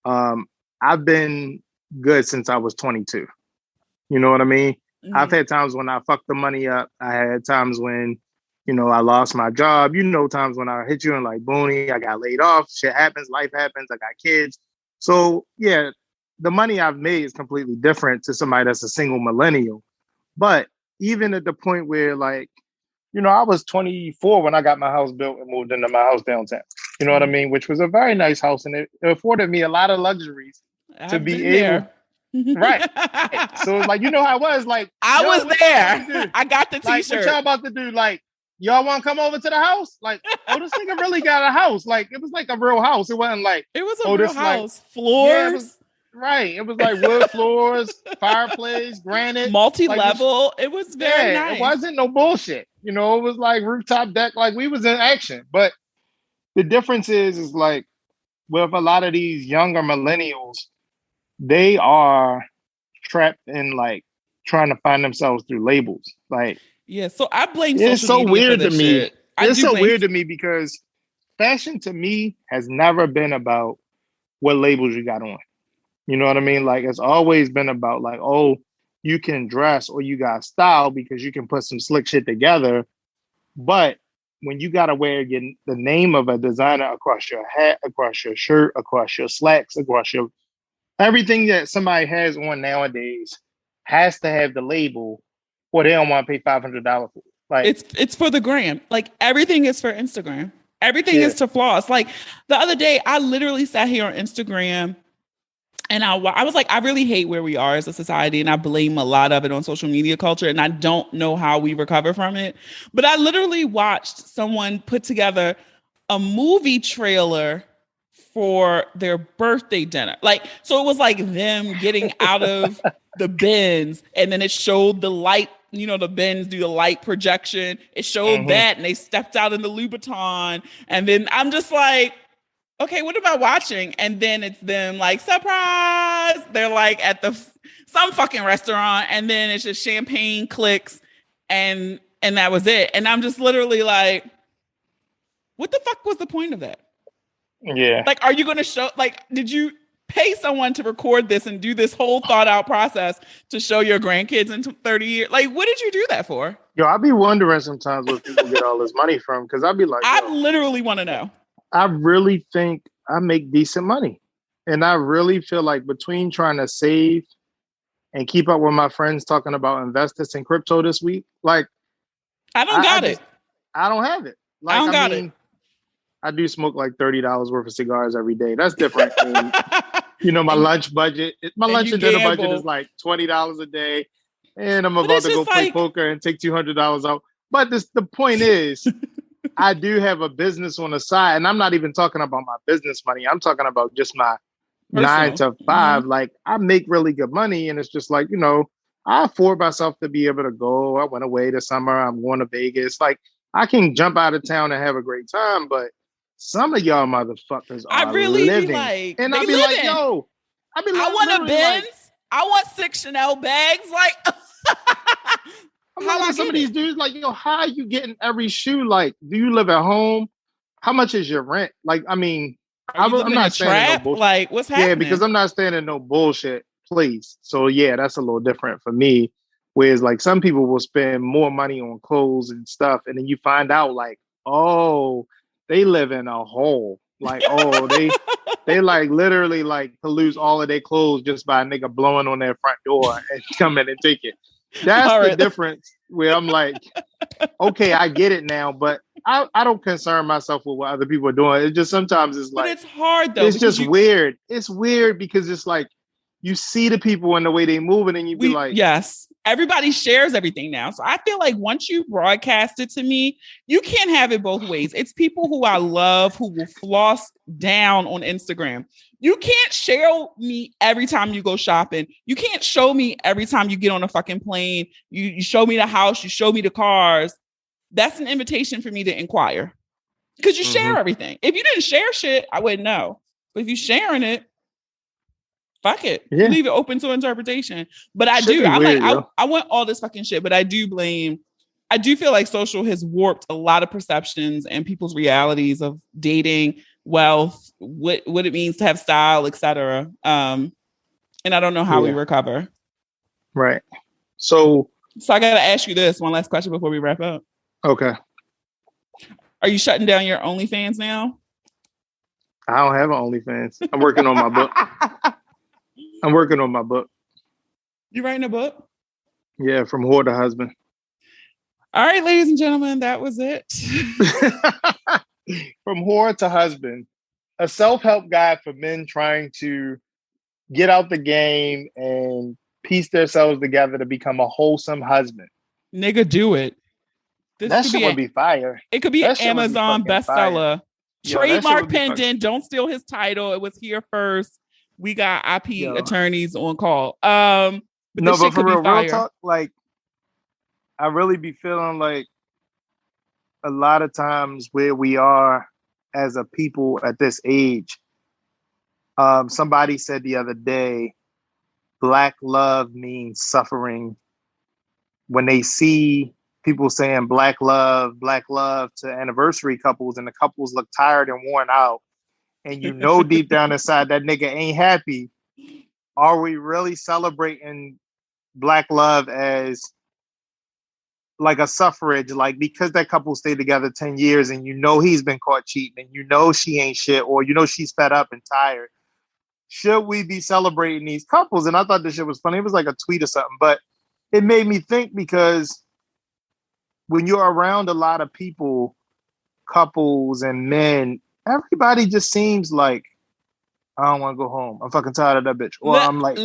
I've been good since I was 22. You know what I mean? Mm-hmm. I've had times when I fucked the money up. I had times when, you know, I lost my job. You know, times when I hit you and like, Boonie, I got laid off. Shit happens. Life happens. I got kids. So yeah, the money I've made is completely different to somebody that's a single millennial. But even at the point where like, you know, I was 24 when I got my house built and moved into my house downtown. You know what I mean? Which was a very nice house. And it afforded me a lot of luxuries to be able. Right. So like, you know how it was? Like, I was there. I got the t-shirt. Like, what y'all about to do? Like, y'all want to come over to the house? Like, oh, this nigga really got a house. Like, it was like a real house. It wasn't like. It was a real house. Like, floors. Yeah, right. It was like wood floors, fireplace, granite. Multi-level. Like, it was very nice. It wasn't no bullshit. You know, it was like rooftop deck. Like we was in action. But the difference is like with a lot of these younger millennials, they are trapped in like trying to find themselves through labels. Like, yeah. So I blame it's social so media weird for this to me. shit. It's so weird to me because fashion to me has never been about what labels you got on. You know what I mean? Like it's always been about like, oh, you can dress or you got style because you can put some slick shit together. But when you got to wear the name of a designer across your hat, across your shirt, across your slacks, across your everything that somebody has on nowadays has to have the label or they don't want to pay $500 for it. Like it's for the gram. Like everything is for Instagram. Everything is to floss. Like the other day, I literally sat here on Instagram and I was like, I really hate where we are as a society. And I blame a lot of it on social media culture. And I don't know how we recover from it. But I literally watched someone put together a movie trailer for their birthday dinner. Like, so it was like them getting out of the bins and then it showed the light, you know, the bins do the light projection. It showed that and they stepped out in the Louboutin. And then I'm just like, okay, what am I watching? And then it's them like, surprise. They're like at some fucking restaurant. And then it's just champagne clicks. And that was it. And I'm just literally like, what the fuck was the point of that? Yeah. Like, are you going to show, like, did you pay someone to record this and do this whole thought out process to show your grandkids in 30 years? Like, what did you do that for? Yo, I be wondering sometimes where people get all this money from. Cause I be like, I literally want to know. I really think I make decent money. And I really feel like between trying to save and keep up with my friends talking about invest this in crypto this week, like I don't got it. I don't have it. Like, I don't got it. I do smoke like $30 worth of cigars every day. That's different. And, you know, my lunch budget, my lunch and dinner budget is like $20 a day. And I'm about to go play poker and take $200 out. But the point is, I do have a business on the side. And I'm not even talking about my business money. I'm talking about just my personal 9 to 5. Like I make really good money. And it's just like, you know, I afford myself to be able to go. I went away this summer. I'm going to Vegas. Like I can jump out of town and have a great time. But some of y'all motherfuckers are I really living. Be like, and I'll be living. Like, yo, I want a Benz. Like, I want 6 Chanel bags. Like, I'm looking at some of these dudes like, yo, how are you getting every shoe? Like, do you live at home? How much is your rent? Like, I mean, I'm not saying no bullshit. Like, what's happening? Yeah, because I'm not standing no bullshit place. So yeah, that's a little different for me. Whereas like some people will spend more money on clothes and stuff, and then you find out like, oh, they live in a hole. Like, oh, they like literally like to lose all of their clothes just by a nigga blowing on their front door and come in and take it. That's the difference where I'm like, okay, I get it now, but I don't concern myself with what other people are doing. It just sometimes it's But like, it's hard though. it's just weird. It's weird because it's like you see the people and the way they move and you be like, yes, everybody shares everything now. So I feel like once you broadcast it to me, you can't have it both ways. It's people who I love who will floss down on Instagram. You can't share me every time you go shopping. You can't show me every time you get on a fucking plane. You show me the house, you show me the cars. That's an invitation for me to inquire. Because you share everything. If you didn't share shit, I wouldn't know. But if you're sharing it, fuck it. Yeah. Leave it open to interpretation. But I do. I'm weird, like, I want all this fucking shit, but I do feel like social has warped a lot of perceptions and people's realities of dating, wealth, what it means to have style, etc. And I don't know how we recover. Right. So I got to ask you this one last question before we wrap up. Okay. Are you shutting down your OnlyFans now? I don't have an OnlyFans. I'm working on my book. You writing a book? Yeah, from whore to husband. All right, ladies and gentlemen, that was it. From whore to husband, a self-help guide for men trying to get out the game and piece themselves together to become a wholesome husband. Nigga, do it. That shit would be fire. It could be an Amazon bestseller. Trademark pending. Don't steal his title. It was here first. We got IP attorneys on call. But for real talk, like, I really be feeling like a lot of times where we are as a people at this age, somebody said the other day, Black love means suffering. When they see people saying Black love to anniversary couples and the couples look tired and worn out, and you know deep down inside that nigga ain't happy, are we really celebrating Black love as like a suffrage? Like, because that couple stayed together 10 years and you know he's been caught cheating and you know she ain't shit, or you know she's fed up and tired, should we be celebrating these couples? And I thought this shit was funny. It was like a tweet or something, but it made me think, because when you're around a lot of people, couples and men, everybody just seems like, I don't want to go home. I'm fucking tired of that bitch. Or I'm like,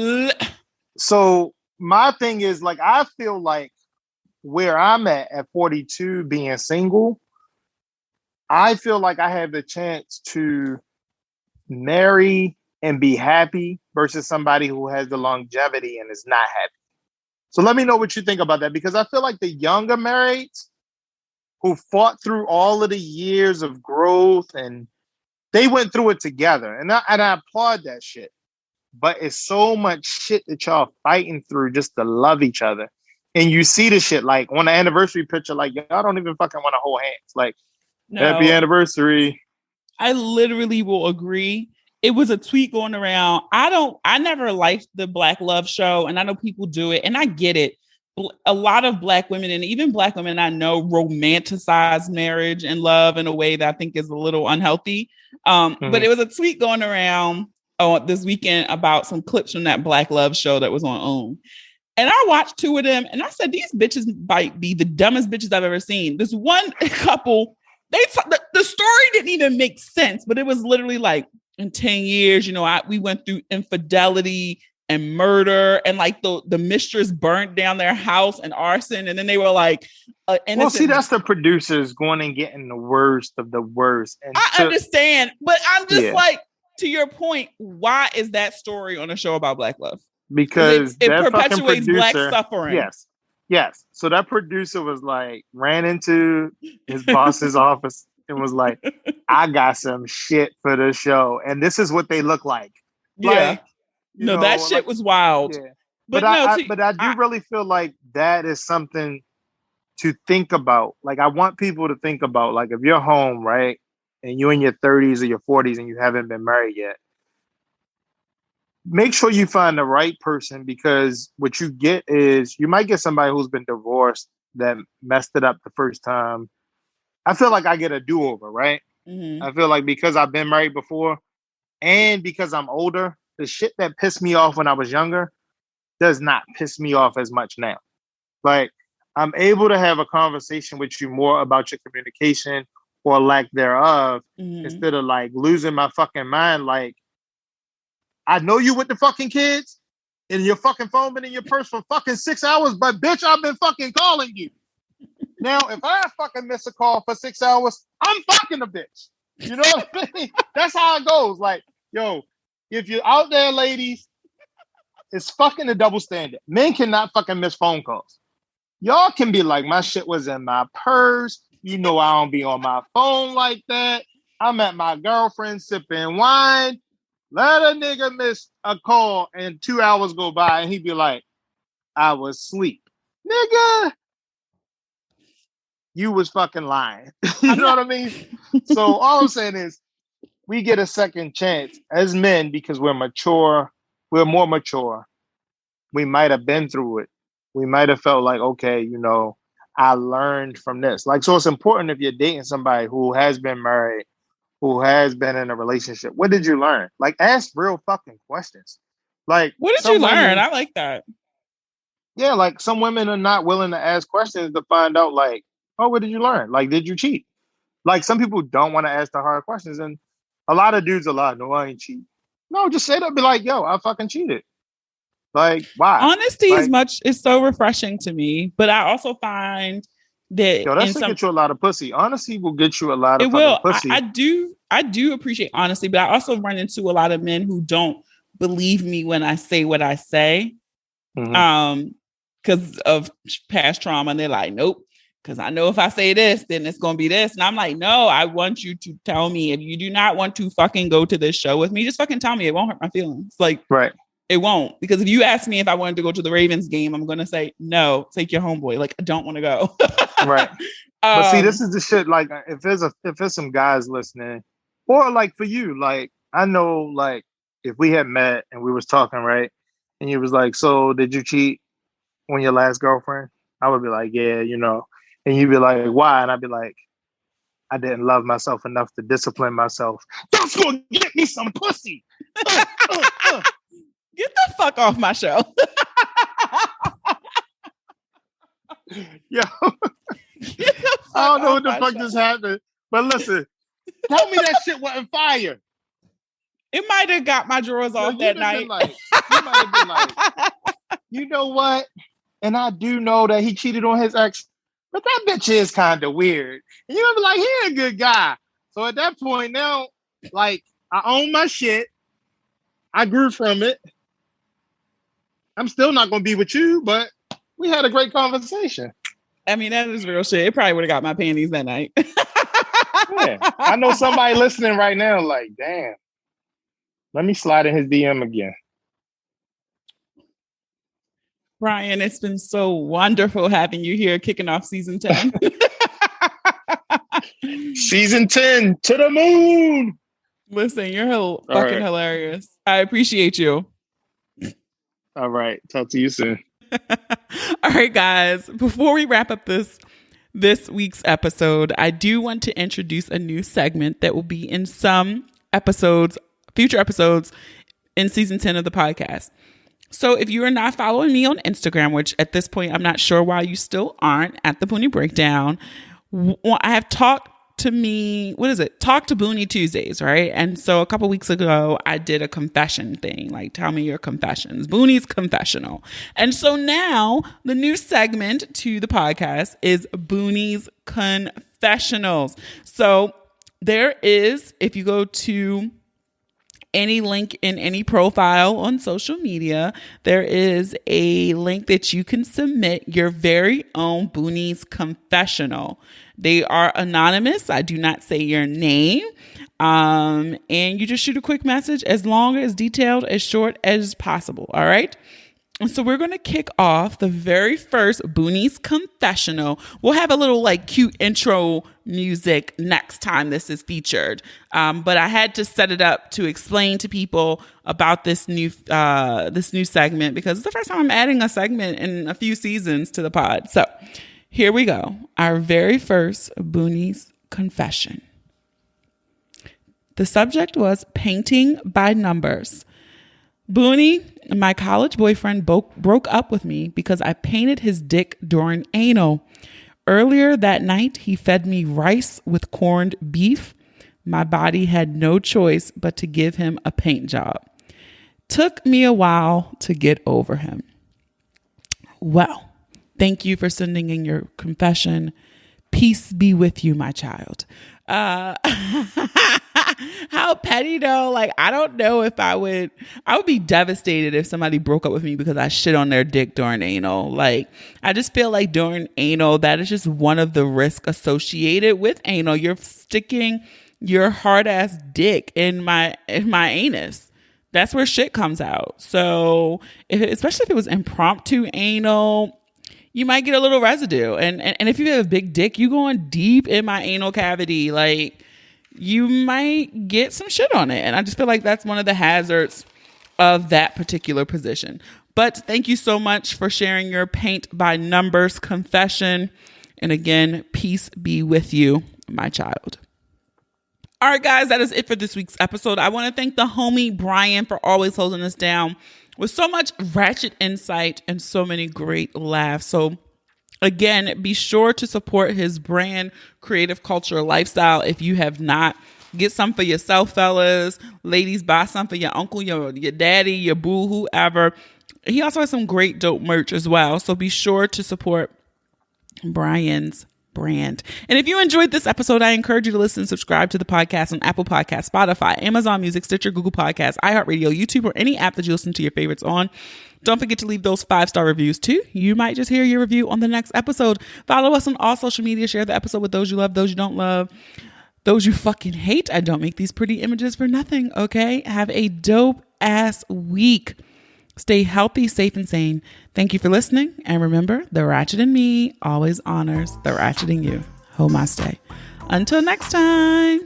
so my thing is, like, I feel like where I'm at 42 being single, I feel like I have the chance to marry and be happy versus somebody who has the longevity and is not happy. So let me know what you think about that, because I feel like the younger marrieds who fought through all of the years of growth and they went through it together. And I applaud that shit. But it's so much shit that y'all fighting through just to love each other. And you see the shit, like on the anniversary picture, like, y'all don't even fucking want to hold hands. Like, happy anniversary. I literally will agree. It was a tweet going around. I never liked the Black Love show, and I know people do it, and I get it. A lot of Black women, and even Black women I know, romanticize marriage and love in a way that I think is a little unhealthy. But it was a tweet going around this weekend about some clips from that Black Love show that was on OWN. And I watched two of them, and I said, these bitches might be the dumbest bitches I've ever seen. This one couple, the story didn't even make sense, but it was literally like, in 10 years, we went through infidelity and murder, and like the mistress burnt down their house and arson, and then they were like, well, see, that's the producers going and getting the worst of the worst. And I understand, but I'm just like, to your point, why is that story on a show about Black love? Because it perpetuates Black suffering. Yes. So that producer was like, ran into his boss's office and was like, I got some shit for the show, and this is what they look like. Yeah. Like, that shit was wild. Yeah. But I do really feel like that is something to think about. Like, I want people to think about, like, if you're home, right, and you're in your 30s or your 40s and you haven't been married yet, make sure you find the right person, because what you get is you might get somebody who's been divorced that messed it up the first time. I feel like I get a do-over, right? I feel like because I've been married before and because I'm older, the shit that pissed me off when I was younger does not piss me off as much now. Like, I'm able to have a conversation with you more about your communication or lack thereof instead of like losing my fucking mind. Like, I know you with the fucking kids and your fucking phone been in your purse for fucking 6 hours, but bitch, I've been fucking calling you. Now, if I fucking miss a call for 6 hours, I'm fucking a bitch. You know what I mean? That's how it goes. Like, yo, if you're out there, ladies, it's fucking a double standard. Men cannot fucking miss phone calls. Y'all can be like, my shit was in my purse. You know I don't be on my phone like that. I'm at my girlfriend sipping wine. Let a nigga miss a call and 2 hours go by and he be like, I was asleep. Nigga, you was fucking lying. You know what I mean? So all I'm saying is we get a second chance as men because we're mature. We're more mature. We might have been through it. We might have felt like, okay, you know, I learned from this. Like, so it's important if you're dating somebody who has been married, who has been in a relationship. What did you learn? Like, ask real fucking questions. Like, what did you learn? I like that. Yeah, like some women are not willing to ask questions to find out, like, oh, what did you learn? Like, did you cheat? Like, some people don't want to ask the hard questions. And a lot of dudes are like, no, I ain't cheat. No, just say that. Be like, yo, I fucking cheated. Like, why? Honesty is so refreshing to me, but I also find that get you a lot of pussy. Honesty will get you a lot of pussy. I do appreciate honesty, but I also run into a lot of men who don't believe me when I say what I say, because of past trauma, and they're like, nope. Because I know if I say this, then it's gonna be this, and I'm like, no, I want you to tell me. If you do not want to fucking go to this show with me, just fucking tell me. It won't hurt my feelings. Like, right. It won't, because if you ask me if I wanted to go to the Ravens game, I'm going to say, no, take your homeboy. Like, I don't want to go. Right. But see, this is the shit. Like, if there's some guys listening, or like for you, like, I know, like, if we had met and we was talking, right, and you was like, so did you cheat on your last girlfriend? I would be like, yeah, you know. And you'd be like, why? And I'd be like, I didn't love myself enough to discipline myself. That's gonna get me some pussy. Get the fuck off my show. Yo, I don't know what the fuck just happened, but listen, tell me that shit wasn't fire. It might have got my drawers off that night. You might have been like, you know what? And I do know that he cheated on his ex, but that bitch is kind of weird. And you're gonna be like, he's a good guy. So at that point now, like, I own my shit. I grew from it. I'm still not going to be with you, but we had a great conversation. I mean, that is real shit. It probably would have got my panties that night. Yeah. I know somebody listening right now like, damn, let me slide in his DM again. Brian, it's been so wonderful having you here kicking off season 10. Season 10 to the moon. Listen, you're fucking hilarious. I appreciate you. All right. Talk to you soon. All right, guys. Before we wrap up this week's episode, I do want to introduce a new segment that will be in some episodes, future episodes in season 10 of the podcast. So if you are not following me on Instagram, which at this point, I'm not sure why you still aren't, at the Boonie Breakdown, I have talked to me, Talk to Boonie Tuesdays, right? And so a couple weeks ago, I did a confession thing, like, tell me your confessions, Boonie's confessional. And so now the new segment to the podcast is Boonie's confessionals. So there is, if you go to any link in any profile on social media, there is a link that you can submit your very own Boonie's confessional. They are anonymous. I do not say your name. And you just shoot a quick message, as long as detailed, as short as possible. All right. And so we're going to kick off the very first Boonie's confessional. We'll have a little like cute intro music next time this is featured. But I had to set it up to explain to people about this new segment, because it's the first time I'm adding a segment in a few seasons to the pod. So here we go. Our very first Boonie's confession. The subject was painting by numbers. Boonie, my college boyfriend, broke up with me because I painted his dick during anal. Earlier that night, he fed me rice with corned beef. My body had no choice but to give him a paint job. Took me a while to get over him. Well, thank you for sending in your confession. Peace be with you, my child. How petty though. Like, I don't know if I would be devastated if somebody broke up with me because I shit on their dick during anal. Like, I just feel like during anal, that is just one of the risks associated with anal. You're sticking your hard ass dick in my anus. That's where shit comes out. So especially if it was impromptu anal, you might get a little residue. And if you have a big dick, you going deep in my anal cavity, like, you might get some shit on it. And I just feel like that's one of the hazards of that particular position. But thank you so much for sharing your paint by numbers confession. And again, peace be with you, my child. All right, guys, that is it for this week's episode. I want to thank the homie Brian for always holding us down with so much ratchet insight and so many great laughs. So again, be sure to support his brand, Creative Culture Lifestyle. If you have not, get some for yourself, fellas. Ladies, buy some for your uncle, your daddy, your boo, whoever. He also has some great dope merch as well. So be sure to support Brian's brand. And if you enjoyed this episode, I encourage you to listen and subscribe to the podcast on Apple Podcasts, Spotify, Amazon Music, Stitcher, Google Podcasts, iHeartRadio, YouTube, or any app that you listen to your favorites on. Don't forget to leave those 5-star reviews too. You might just hear your review on the next episode. Follow us on all social media. Share the episode with those you love, those you don't love, those you fucking hate. I don't make these pretty images for nothing, okay? Have a dope ass week. Stay healthy, safe, and sane. Thank you for listening. And remember, the ratchet in me always honors the ratchet in you. Namaste. Until next time.